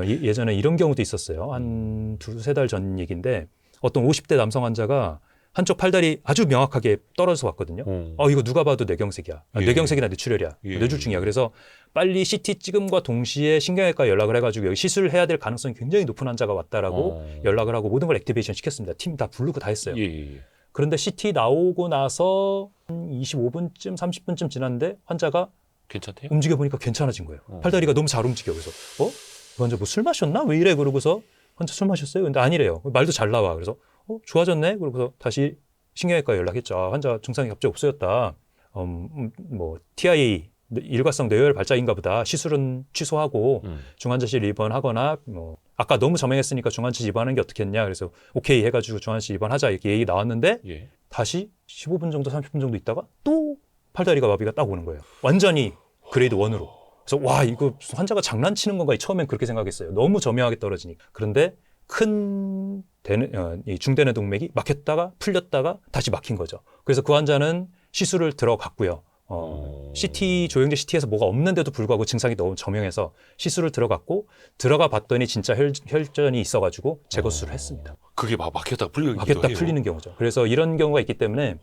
예전에 이런 경우도 있었어요. 한 2-3달 전 얘기인데 어떤 50대 남성 환자가 한쪽 팔다리 아주 명확하게 떨어져서 왔거든요. 이거 누가 봐도 뇌경색이야. 예. 뇌경색이나 뇌출혈이야. 예. 뇌졸중이야. 그래서 빨리 CT 찍음과 동시에 신경외과 연락을 해가지고 여기 시술을 해야 될 가능성이 굉장히 높은 환자가 왔다라고 연락을 하고 모든 걸 액티베이션 시켰습니다. 팀 다 부르고 다 했어요. 예. 그런데 CT 나오고 나서 한 25분쯤 30분쯤 지났는데 환자가 괜찮대요? 움직여 보니까 괜찮아진 거예요. 팔다리가 너무 잘 움직여. 그래서 그 환자 뭐 술 마셨나? 왜 이래? 그러고서 환자 술 마셨어요? 근데 아니래요. 말도 잘 나와. 그래서 좋아졌네. 그러고서 다시 신경외과에 연락했죠. 환자 증상이 갑자기 없어졌다. 뭐 TIA 일과성 뇌혈 발작인가 보다. 시술은 취소하고 중환자실 입원하거나 뭐 아까 너무 저명했으니까 중환자실 입원하는 게 어떻겠냐. 그래서 오케이 해가지고 중환자실 입원하자 이렇게 얘기 나왔는데 예. 다시 15분 정도 30분 정도 있다가 또 팔다리가 마비가 딱 오는 거예요. 완전히 그레이드 1으로. 그래서 와 이거 환자가 장난치는 건가 처음엔 그렇게 생각했어요. 너무 저명하게 떨어지니까. 그런데 큰 이 중대뇌 동맥이 막혔다가 풀렸다가 다시 막힌 거죠. 그래서 그 환자는 시술을 들어갔고요. CT 조영제 CT에서 뭐가 없는데도 불구하고 증상이 너무 저명해서 시술을 들어가 봤더니 진짜 혈전이 있어가지고 제거 수술을 했습니다. 그게 막 막혔다가 풀리기도 막혔다 해요. 풀리는 경우죠. 그래서 이런 경우가 있기 때문에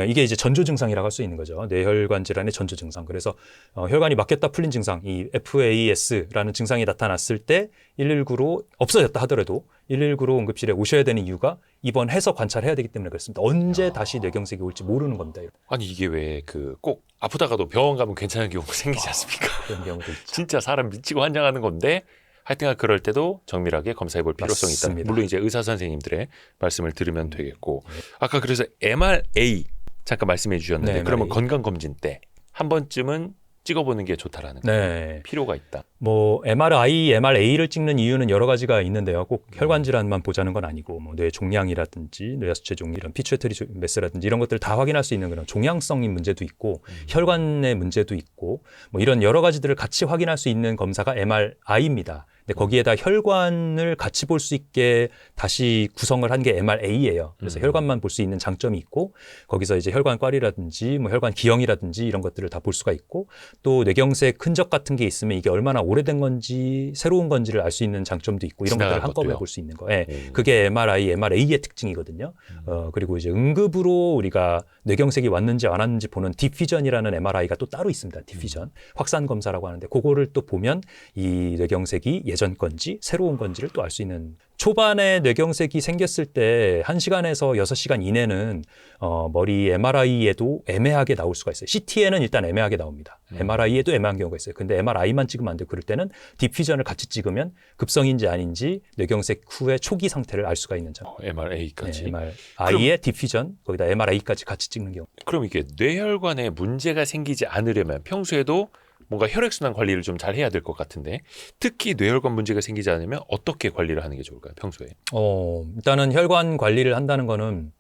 이게 이제 전조 증상이라고 할 수 있는 거죠. 뇌혈관 질환의 전조 증상. 그래서 혈관이 막혔다 풀린 증상, 이 FAS라는 증상이 나타났을 때 119로 없어졌다 하더라도 119로 응급실에 오셔야 되는 이유가 입원해서 관찰해야 되기 때문에 그렇습니다. 언제 다시 뇌경색이 올지 모르는 겁니다. 아니 이게 왜 그 꼭 아프다가도 병원 가면 괜찮은 경우가 생기지 않습니까? 그런 경우도 있죠. 진짜 사람 미치고 환장하는 건데 하여튼 그럴 때도 정밀하게 검사해 볼 필요성이 있다. 맞습니다. 물론 이제 의사 선생님들의 말씀을 들으면 되겠고 아까 그래서 MRA 잠깐 말씀해 주셨는데 네, 그러면 MRA. 건강 검진 때 한 번쯤은 찍어보는 게 좋다라는 거 네. 필요가 있다. 뭐 MRI, MRA를 찍는 이유는 여러 가지가 있는데요. 꼭 혈관 질환만 보자는 건 아니고 뭐 뇌 종양이라든지 뇌하수체 종양, 이런 피추이터리 메스라든지 이런 것들을 다 확인할 수 있는 그런 종양성인 문제도 있고 혈관의 문제도 있고 뭐 이런 여러 가지들을 같이 확인할 수 있는 검사가 MRI입니다. 근데 거기에다 혈관을 같이 볼 수 있게 다시 구성을 한 게 MRA예요. 그래서 혈관만 볼 수 있는 장점이 있고 거기서 이제 혈관꽈리라든지 뭐 혈관 기형이라든지 이런 것들을 다 볼 수가 있고 또 뇌경색 흔적 같은 게 있으면 이게 얼마나 오래된 건지 새로운 건지를 알 수 있는 장점도 있고 이런 것들을 한꺼번에 것도요? 볼 수 있는 거. 예. 그게 MRA의 특징이거든요. 그리고 이제 응급으로 우리가 뇌경색이 왔는지 안 왔는지 보는 디퓨전이라는 MRI가 또 따로 있습니다. 디퓨전. 확산 검사라고 하는데 그거를 또 보면 이 뇌경색이 예전 건지 새로운 건지를 또 알 수 있는. 초반에 뇌경색이 생겼을 때 1시간에서 6시간 이내는 머리 MRI에도 애매하게 나올 수가 있어요. CT에는 일단 애매하게 나옵니다. MRI에도 애매한 경우가 있어요. 근데 MRI만 찍으면 안 돼요. 그럴 때는 디퓨전을 같이 찍으면 급성인지 아닌지 뇌경색 후의 초기 상태를 알 수가 있는 점. MRA까지. 네, MRI의 디퓨전, 거기다 MRA까지 같이 찍는 경우. 그럼 이게 뇌혈관에 문제가 생기지 않으려면 평소에도 뭔가 혈액순환 관리를 좀 잘 해야 될 것 같은데 특히 뇌혈관 문제가 생기지 않으면 어떻게 관리를 하는 게 좋을까요? 평소에? 일단은 혈관 관리를 한다는 거는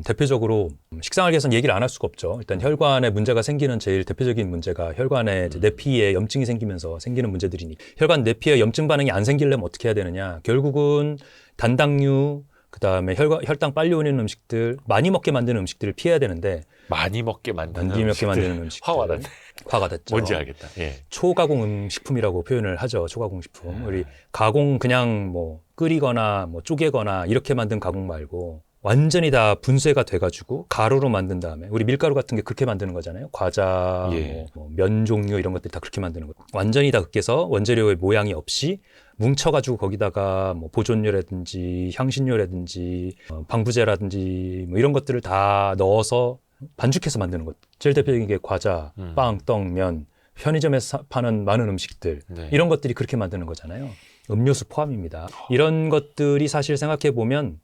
대표적으로 식상을 위해서는 얘기를 안 할 수가 없죠. 일단 혈관에 문제가 생기는 제일 대표적인 문제가 혈관에 이제 내피에 염증이 생기면서 생기는 문제들이니 혈관 내피에 염증 반응이 안 생기려면 어떻게 해야 되느냐. 결국은 단당류, 그다음에 혈당 빨리 오는 음식들, 많이 먹게 만드는 음식들을 피해야 되는데 많이 먹게 만드는 많이 먹게 만드는 음식들. 화가 났네. 화가 났죠. 뭔지 알겠다. 예. 초가공 식품이라고 표현을 하죠. 초가공 식품. 우리 가공 그냥 뭐 끓이거나 뭐 쪼개거나 이렇게 만든 가공 말고 완전히 다 분쇄가 돼가지고 가루로 만든 다음에 우리 밀가루 같은 게 그렇게 만드는 거잖아요. 과자, 예. 면 종류 이런 것들 다 그렇게 만드는 거. 완전히 다 그렇게해서 원재료의 모양이 없이 뭉쳐가지고 거기다가 뭐 보존료라든지 향신료라든지 방부제라든지 뭐 이런 것들을 다 넣어서 반죽해서 만드는 것. 제일 대표적인 게 과자, 빵, 떡, 면, 편의점에서 파는 많은 음식들 네. 이런 것들이 그렇게 만드는 거잖아요. 음료수 포함입니다. 이런 것들이 사실 생각해 보면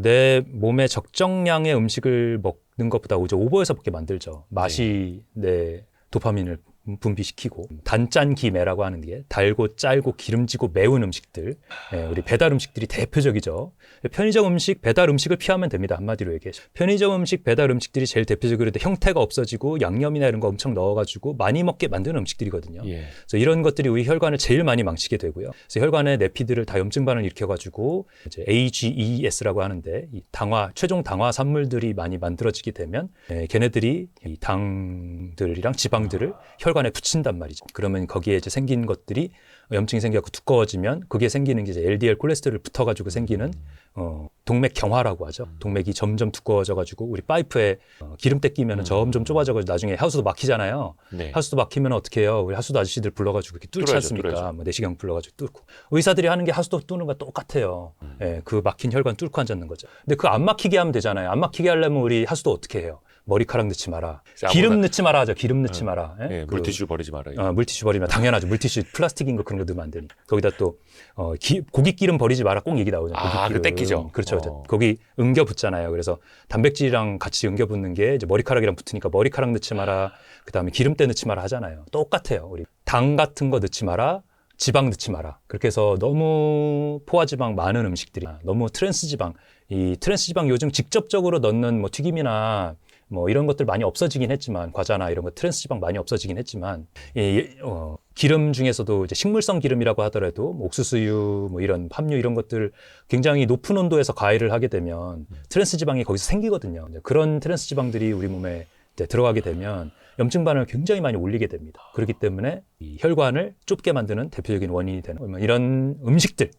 내 몸에 적정량의 음식을 먹는 것보다 오히려 오버해서 먹게 만들죠. 맛이 내 도파민을 분비시키고 단짠기매라고 하는 게 달고 짤고 기름지고 매운 음식들, 우리 배달 음식들이 대표적이죠. 편의점 음식, 배달 음식을 피하면 됩니다. 한마디로 얘기해. 편의점 음식, 배달 음식들이 제일 대표적으로 형태가 없어지고 양념이나 이런 거 엄청 넣어가지고 많이 먹게 만드는 음식들이거든요. 예. 그래서 이런 것들이 우리 혈관을 제일 많이 망치게 되고요. 그래서 혈관의 내피들을 다 염증 반응을 일으켜가지고 이제 AGES라고 하는데 이 최종 당화 산물들이 많이 만들어지게 되면 걔네들이 이 당들이랑 지방들을 혈관에 붙인단 말이죠. 그러면 거기에 이제 생긴 것들이 염증이 생겨서 두꺼워지면 그게 생기는 게 이제 LDL 콜레스테롤 붙어가지고 생기는 동맥 경화라고 하죠. 동맥이 점점 두꺼워져가지고 우리 파이프에 기름때 끼면 점점 좁아져가지고 나중에 하수도 막히잖아요. 네. 하수도 막히면 어떻게 해요? 우리 하수도 아저씨들 불러가지고 이렇게 뚫지 뚫어야죠, 않습니까? 뚫어야죠. 뭐 내시경 불러가지고 뚫고 의사들이 하는 게 하수도 뚫는 거 똑같아요. 예, 그 막힌 혈관 뚫고 앉는 거죠. 근데 그 안 막히게 하면 되잖아요. 안 막히게 하려면 우리 하수도 어떻게 해요? 머리카락 넣지 마라. 기름 넣지 마라 하죠. 기름 넣지 마라. 예? 예, 물티슈 버리지 말아요. 물티슈 버리면 당연하죠. 물티슈 플라스틱인 거 그런 거 넣으면 안 되니까. 거기다 또 고기 기름 버리지 마라 꼭 얘기 나오죠. 아, 그 땡기죠. 그렇죠. 거기 응겨 붙잖아요. 그래서 단백질이랑 같이 응겨 붙는 게 이제 머리카락이랑 붙으니까 머리카락 넣지 마라. 그다음에 기름때 넣지 마라 하잖아요. 똑같아요. 우리 당 같은 거 넣지 마라. 지방 넣지 마라. 그렇게 해서 너무 포화지방 많은 음식들이 너무 트랜스지방, 이 트랜스지방 요즘 직접적으로 넣는 뭐 튀김이나 뭐 이런 것들 많이 없어지긴 했지만 과자나 이런 거 트랜스지방 많이 없어지긴 했지만 기름 중에서도 이제 식물성 기름이라고 하더라도 뭐 옥수수유, 뭐 이런 함유 이런 것들 굉장히 높은 온도에서 가열을 하게 되면 트랜스 지방이 거기서 생기거든요. 이제 그런 트랜스 지방들이 우리 몸에 이제 들어가게 되면 염증 반응을 굉장히 많이 올리게 됩니다. 그렇기 때문에 이 혈관을 좁게 만드는 대표적인 원인이 되는 이런 음식들,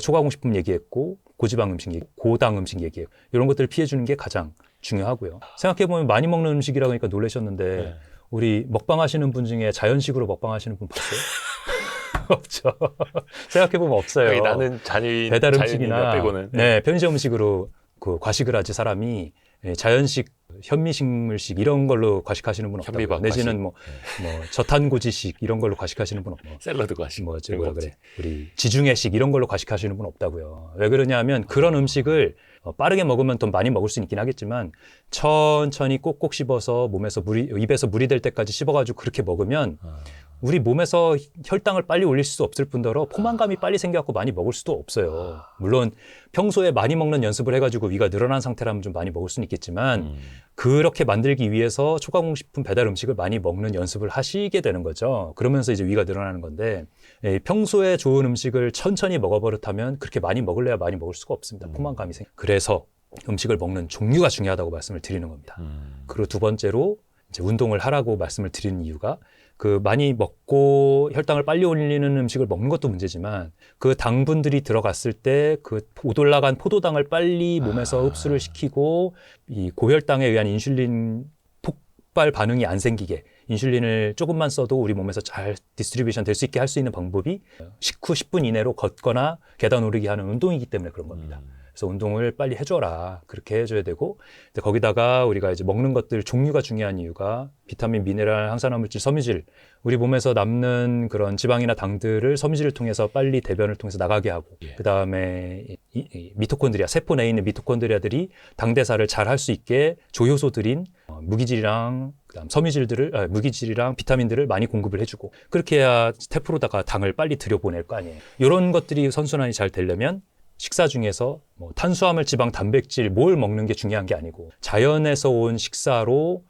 초가공식품 얘기했고 고지방 음식, 고당 음식 얘기했고 이런 것들을 피해주는 게 가장 중요하고요. 생각해보면 많이 먹는 음식이라고 하니까 놀라셨는데 네. 우리 먹방 하시는 분 중에 자연식으로 먹방 하시는 분 봤어요? 없죠. 생각해보면 없어요. 아니, 나는 자연인, 배달 자연인이나 음식이나 빼고는. 네, 편의점 음식으로 그 과식을 하지 사람이 자연식, 현미식물식 이런 걸로 과식하시는 분 없다고. 현미밥 내지는 뭐 저탄고지식 이런 걸로 과식하시는 분 없고. 샐러드 과식. 뭐라 그래. 우리 지중해식 이런 걸로 과식하시는 분 없다고요. 왜 그러냐면 그런 음식을 빠르게 먹으면 더 많이 먹을 수 있긴 하겠지만 천천히 꼭꼭 씹어서 몸에서 입에서 물이 될 때까지 씹어가지고 그렇게 먹으면 우리 몸에서 혈당을 빨리 올릴 수 없을 뿐더러 포만감이 빨리 생겨갖고 많이 먹을 수도 없어요. 물론 평소에 많이 먹는 연습을 해가지고 위가 늘어난 상태라면 좀 많이 먹을 수는 있겠지만 그렇게 만들기 위해서 초가공식품 배달 음식을 많이 먹는 연습을 하시게 되는 거죠. 그러면서 이제 위가 늘어나는 건데 평소에 좋은 음식을 천천히 먹어버릇하면 그렇게 많이 먹을래야 많이 먹을 수가 없습니다. 포만감이 그래서 음식을 먹는 종류가 중요하다고 말씀을 드리는 겁니다. 그리고 두 번째로 이제 운동을 하라고 말씀을 드리는 이유가 그 많이 먹고 혈당을 빨리 올리는 음식을 먹는 것도 문제지만 그 당분들이 들어갔을 때 그 오돌라간 포도당을 빨리 몸에서 흡수를 시키고 이 고혈당에 의한 인슐린 폭발 반응이 안 생기게 인슐린을 조금만 써도 우리 몸에서 잘 디스트리뷰션 될 수 있게 할 수 있는 방법이 식후 10분 이내로 걷거나 계단 오르기 하는 운동이기 때문에 그런 겁니다. 그래서 운동을 빨리 해줘라. 그렇게 해줘야 되고, 거기다가 우리가 이제 먹는 것들 종류가 중요한 이유가 비타민, 미네랄, 항산화물질, 섬유질, 우리 몸에서 남는 그런 지방이나 당들을 섬유질을 통해서 빨리 대변을 통해서 나가게 하고, 그 다음에 이 미토콘드리아, 세포 내에 있는 미토콘드리아들이 당대사를 잘 할 수 있게 조효소들인 무기질이랑 그다음 섬유질들을 무기질이랑 비타민들을 많이 공급을 해주고 그렇게 해야 세포로다가 당을 빨리 들여보낼 거 아니에요. 이런 것들이 선순환이 잘 되려면 식사 중에서 뭐 탄수화물, 지방, 단백질 뭘 먹는 게 중요한 게 아니고 자연에서 온 식사로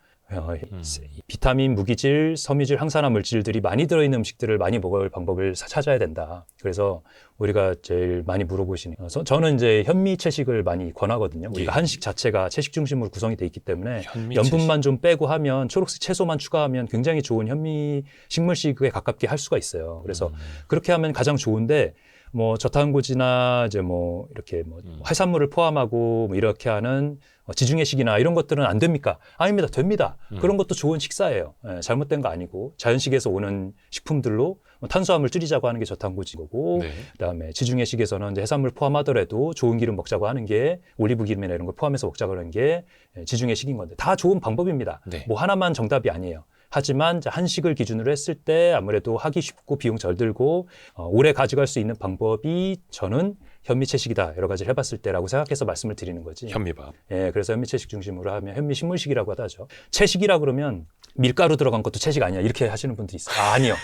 비타민, 무기질, 섬유질, 항산화 물질들이 많이 들어있는 음식들을 많이 먹을 방법을 찾아야 된다. 그래서 우리가 제일 많이 물어보시는 저는 이제 현미 채식을 많이 권하거든요. 우리가 한식 자체가 채식 중심으로 구성이 돼 있기 때문에 염분만 좀 빼고 하면 초록색 채소만 추가하면 굉장히 좋은 현미 식물식에 가깝게 할 수가 있어요. 그래서 그렇게 하면 가장 좋은데 뭐 저탄고지나 이제 뭐 이렇게 뭐 해산물을 포함하고 뭐 이렇게 하는 지중해식이나 이런 것들은 안 됩니까? 아닙니다. 됩니다. 그런 것도 좋은 식사예요. 잘못된 거 아니고 자연식에서 오는 식품들로 탄수화물 줄이자고 하는 게 저탄고지고 네. 그다음에 지중해식에서는 이제 해산물 포함하더라도 좋은 기름 먹자고 하는 게 올리브 기름이나 이런 걸 포함해서 먹자고 하는 게 지중해식인 건데 다 좋은 방법입니다. 네. 뭐 하나만 정답이 아니에요. 하지만 한식을 기준으로 했을 때 아무래도 하기 쉽고 비용 잘 들고 오래 가져갈 수 있는 방법이 저는 현미채식이다. 여러 가지를 해봤을 때라고 생각해서 말씀을 드리는 거지. 현미밥. 예, 그래서 현미채식 중심으로 하면 현미식물식이라고 하죠. 채식이라 그러면 밀가루 들어간 것도 채식 아니야. 이렇게 하시는 분들이 있어요. 아니요.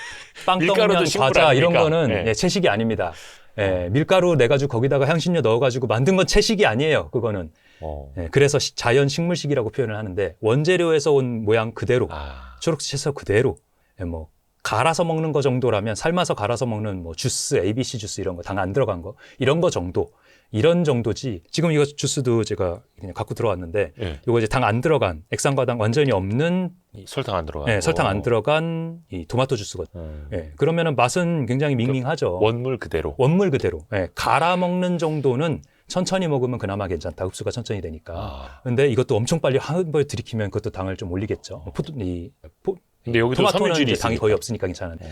빵 떡면 과자 이런 거는 네. 예, 채식이 아닙니다. 예, 밀가루 내가지고 거기다가 향신료 넣어가지고 만든 건 채식이 아니에요. 그거는. 예, 그래서 자연 식물식이라고 표현을 하는데 원재료에서 온 모양 그대로 초록색 채소 그대로 예, 뭐 갈아서 먹는 거 정도라면 삶아서 갈아서 먹는 뭐 주스, ABC 주스 이런 거 당 안 들어간 거 이런 거 정도 이런 정도지. 지금 이거 주스도 제가 그냥 갖고 들어왔는데 이거 이제 당 안 들어간 액상과당 완전히 없는 설탕 안 들어간 예, 설탕 안 들어간 이 토마토 주스거든요. 예, 그러면은 맛은 굉장히 밍밍하죠. 원물 그대로. 원물 그대로. 예, 갈아 먹는 정도는 천천히 먹으면 그나마 괜찮다. 흡수가 천천히 되니까. 근데 이것도 엄청 빨리 한 번에 들이키면 그것도 당을 좀 올리겠죠. 근데 여기도 토마토는 섬유질이 당이 거의 없으니까 괜찮은데.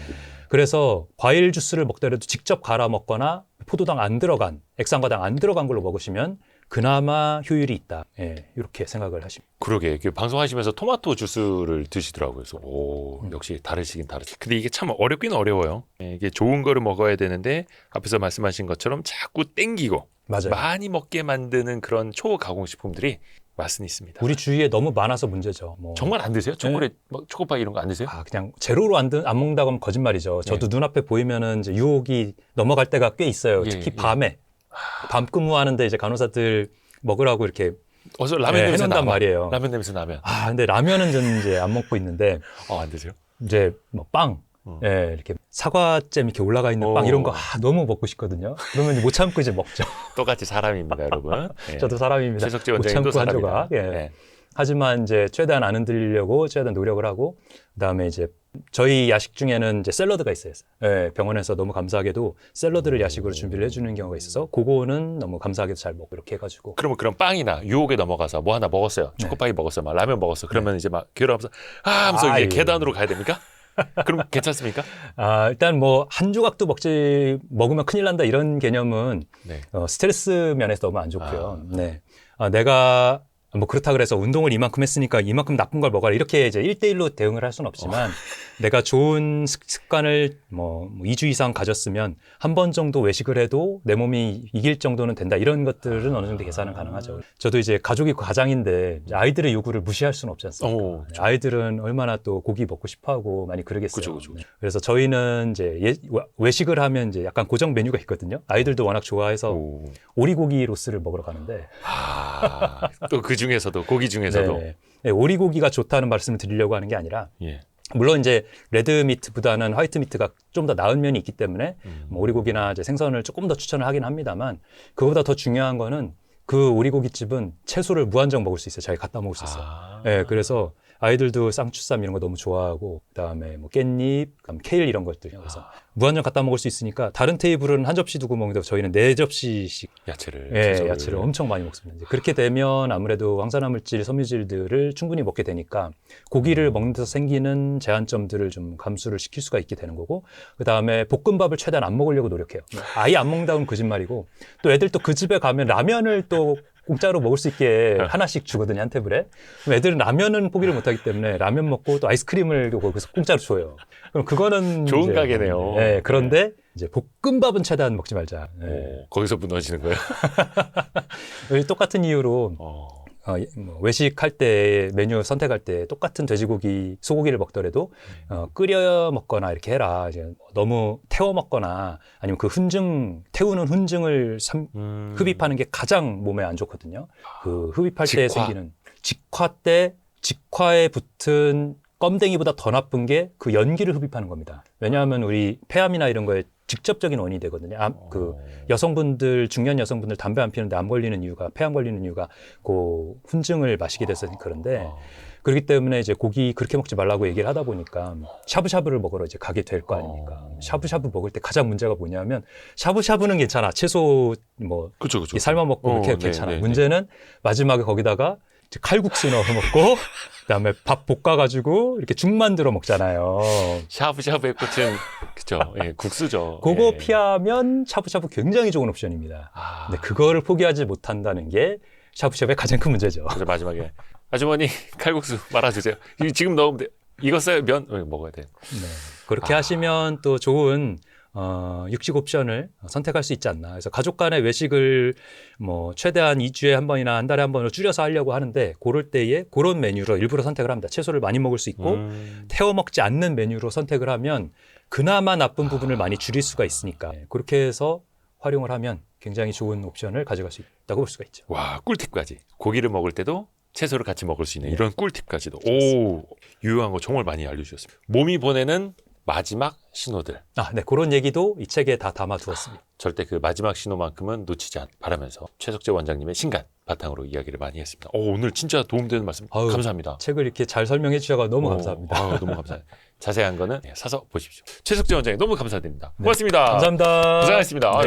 그래서 과일 주스를 먹더라도 직접 갈아 먹거나 포도당 안 들어간, 액상과당 안 들어간 걸로 먹으시면 그나마 효율이 있다. 예, 이렇게 생각을 하십니다. 그러게 방송하시면서 토마토 주스를 드시더라고요. 그래서 오, 역시 다르시긴 다르시. 근데 이게 참 어렵긴 어려워요. 이게 좋은 거를 먹어야 되는데 앞에서 말씀하신 것처럼 자꾸 땡기고 맞아요. 많이 먹게 만드는 그런 초가공식품들이 맛은 있습니다. 우리 주위에 너무 많아서 문제죠. 뭐. 정말 안 드세요? 초콜릿, 초코파 이런 거 안 드세요? 그냥 제로로 안 먹는다고 하면 거짓말이죠. 저도 눈앞에 보이면은 이제 유혹이 넘어갈 때가 꽤 있어요. 특히 밤에. 밤 근무하는데 이제 간호사들 먹으라고 이렇게 어서 라면 냄새 해놓는단 말이에요. 라면 냄새 나면. 근데 라면은 저는 이제 안 먹고 있는데. 안 드세요? 이제 뭐 빵, 예, 이렇게 사과잼 이렇게 올라가 있는 빵 이런 거 너무 먹고 싶거든요. 그러면 이제 못 참고 이제 먹죠. 똑같이 사람입니다, 여러분. 예. 저도 사람입니다. 최석재 못 원장님도 참고 한 사람이다. 조각. 예. 예. 하지만 이제 최대한 안 흔들리려고 최대한 노력을 하고 그다음에 이제 저희 야식 중에는 이제 샐러드가 있어요. 예, 병원에서 너무 감사하게도 샐러드를 야식으로 준비를 해주는 경우가 있어서 그거는 너무 감사하게도 잘 먹고 이렇게 해가지고 그러면 그런 빵이나 유혹에 넘어가서 뭐 하나 먹었어요. 초코파이 먹었어요. 막 라면 먹었어. 그러면 이제 막 괴로워하면서 하면서 이제 예. 계단으로 가야 됩니까? 그럼 괜찮습니까? 일단 뭐 한 조각도 먹으면 큰일 난다 이런 개념은 네. 스트레스 면에서 너무 안 좋고요. 네. 내가 뭐 그렇다 그래서 운동을 이만큼 했으니까 이만큼 나쁜 걸 먹어라 이렇게 이제 1대1로 대응을 할 수는 없지만 내가 좋은 습관을 뭐 2주 이상 가졌으면 한 번 정도 외식을 해도 내 몸이 이길 정도는 된다 이런 것들은 어느 정도 계산은 가능하죠. 저도 이제 가족이 가장인데 아이들의 요구를 무시할 수는 없지 않습니까? 아이들은 얼마나 또 고기 먹고 싶어하고 많이 그러겠어요. 그죠. 그래서 저희는 이제 외식을 하면 이제 약간 고정 메뉴가 있거든요. 아이들도 워낙 좋아해서 오리고기 로스를 먹으러 가는데 또 그 중에서도 고기 중에서도 네, 오리고기가 좋다는 말씀을 드리려고 하는 게 아니라 예. 물론 이제 레드 미트보다는 화이트 미트가 좀 더 나은 면이 있기 때문에 뭐 오리고기나 이제 생선을 조금 더 추천을 하긴 합니다만 그보다 더 중요한 거는 그 오리고기집은 채소를 무한정 먹을 수 있어요. 잘 갖다 먹을 수 있어요. 네, 그래서 아이들도 쌍추쌈 이런 거 너무 좋아하고 그다음에 뭐 깻잎, 케일 이런 것들 그래서 무한정 갖다 먹을 수 있으니까 다른 테이블은 한 접시 두고 먹는데 저희는 4접시씩 야채를 엄청 많이 먹습니다. 이제 그렇게 되면 아무래도 황산화물질, 섬유질들을 충분히 먹게 되니까 고기를 먹는 데서 생기는 제한점들을 좀 감수를 시킬 수가 있게 되는 거고 그다음에 볶음밥을 최대한 안 먹으려고 노력해요. 아예 안 먹는다고는 거짓말이고 또 애들 또 그 집에 가면 라면을 또 공짜로 먹을 수 있게 하나씩 주거든요, 한 테이블에. 그럼 애들은 라면은 포기를 못하기 때문에 라면 먹고 또 아이스크림을 거기서 공짜로 줘요. 그럼 그거는 좋은 이제, 가게네요. 네, 그런데 이제 볶음밥은 최대한 먹지 말자. 네. 거기서 무너지는 거예요? 똑같은 이유로 뭐 외식할 때 메뉴 선택할 때 똑같은 돼지고기, 소고기를 먹더라도 끓여 먹거나 이렇게 해라. 이제 너무 태워 먹거나 아니면 그 태우는 훈증을 흡입하는 게 가장 몸에 안 좋거든요. 그 흡입할 때 생기는 직화에 붙은 껌댕이보다 더 나쁜 게 그 연기를 흡입하는 겁니다. 왜냐하면 우리 폐암이나 이런 거에 직접적인 원인이 되거든요. 그 중년 여성분들 담배 안 피우는데 폐암 걸리는 이유가 그 훈증을 마시게 돼서 그런데 그렇기 때문에 이제 고기 그렇게 먹지 말라고 얘기를 하다 보니까 샤브샤브를 먹으러 이제 가게 될 거 아닙니까? 샤브샤브 먹을 때 가장 문제가 뭐냐면 샤브샤브는 괜찮아. 채소 뭐 그쵸. 삶아 먹고 그렇게 괜찮아. 문제는 마지막에 거기다가 칼국수 넣어 먹고 그다음에 밥 볶아가지고 이렇게 죽 만들어 먹잖아요. 샤브샤브의 꽃은 그죠, 예, 국수죠. 그거 예. 피하면 샤브샤브 굉장히 좋은 옵션입니다. 근데 그거를 포기하지 못한다는 게 샤브샤브의 가장 큰 문제죠. 그래서 마지막에 아주머니 칼국수 말아주세요. 지금 넣으면 돼. 익었어요? 면 먹어야 돼. 네. 그렇게 하시면 또 좋은 육식 옵션을 선택할 수 있지 않나. 그래서 가족 간의 외식을 뭐 최대한 2주에 한 번이나 한 달에 한 번으로 줄여서 하려고 하는데 그럴 때에 그런 메뉴로 일부러 선택을 합니다. 채소를 많이 먹을 수 있고 태워 먹지 않는 메뉴로 선택을 하면 그나마 나쁜 부분을 많이 줄일 수가 있으니까 그렇게 해서 활용을 하면 굉장히 좋은 옵션을 가져갈 수 있다고 볼 수가 있죠. 와, 꿀팁까지. 고기를 먹을 때도 채소를 같이 먹을 수 있는 이런 꿀팁까지도. 오, 유용한 거 정말 많이 알려주셨습니다. 몸이 보내는 마지막 신호들. 네, 그런 얘기도 이 책에 다 담아두었습니다. 절대 그 마지막 신호만큼은 놓치지 않 바라면서 최석재 원장님의 신간 바탕으로 이야기를 많이 했습니다. 오늘 진짜 도움되는 말씀 감사합니다. 책을 이렇게 잘 설명해 주셔서 너무 감사합니다. 너무 감사합니다. 자세한 거는 사서 보십시오. 최석재 원장님 너무 감사드립니다. 고맙습니다. 감사합니다. 고생하셨습니다.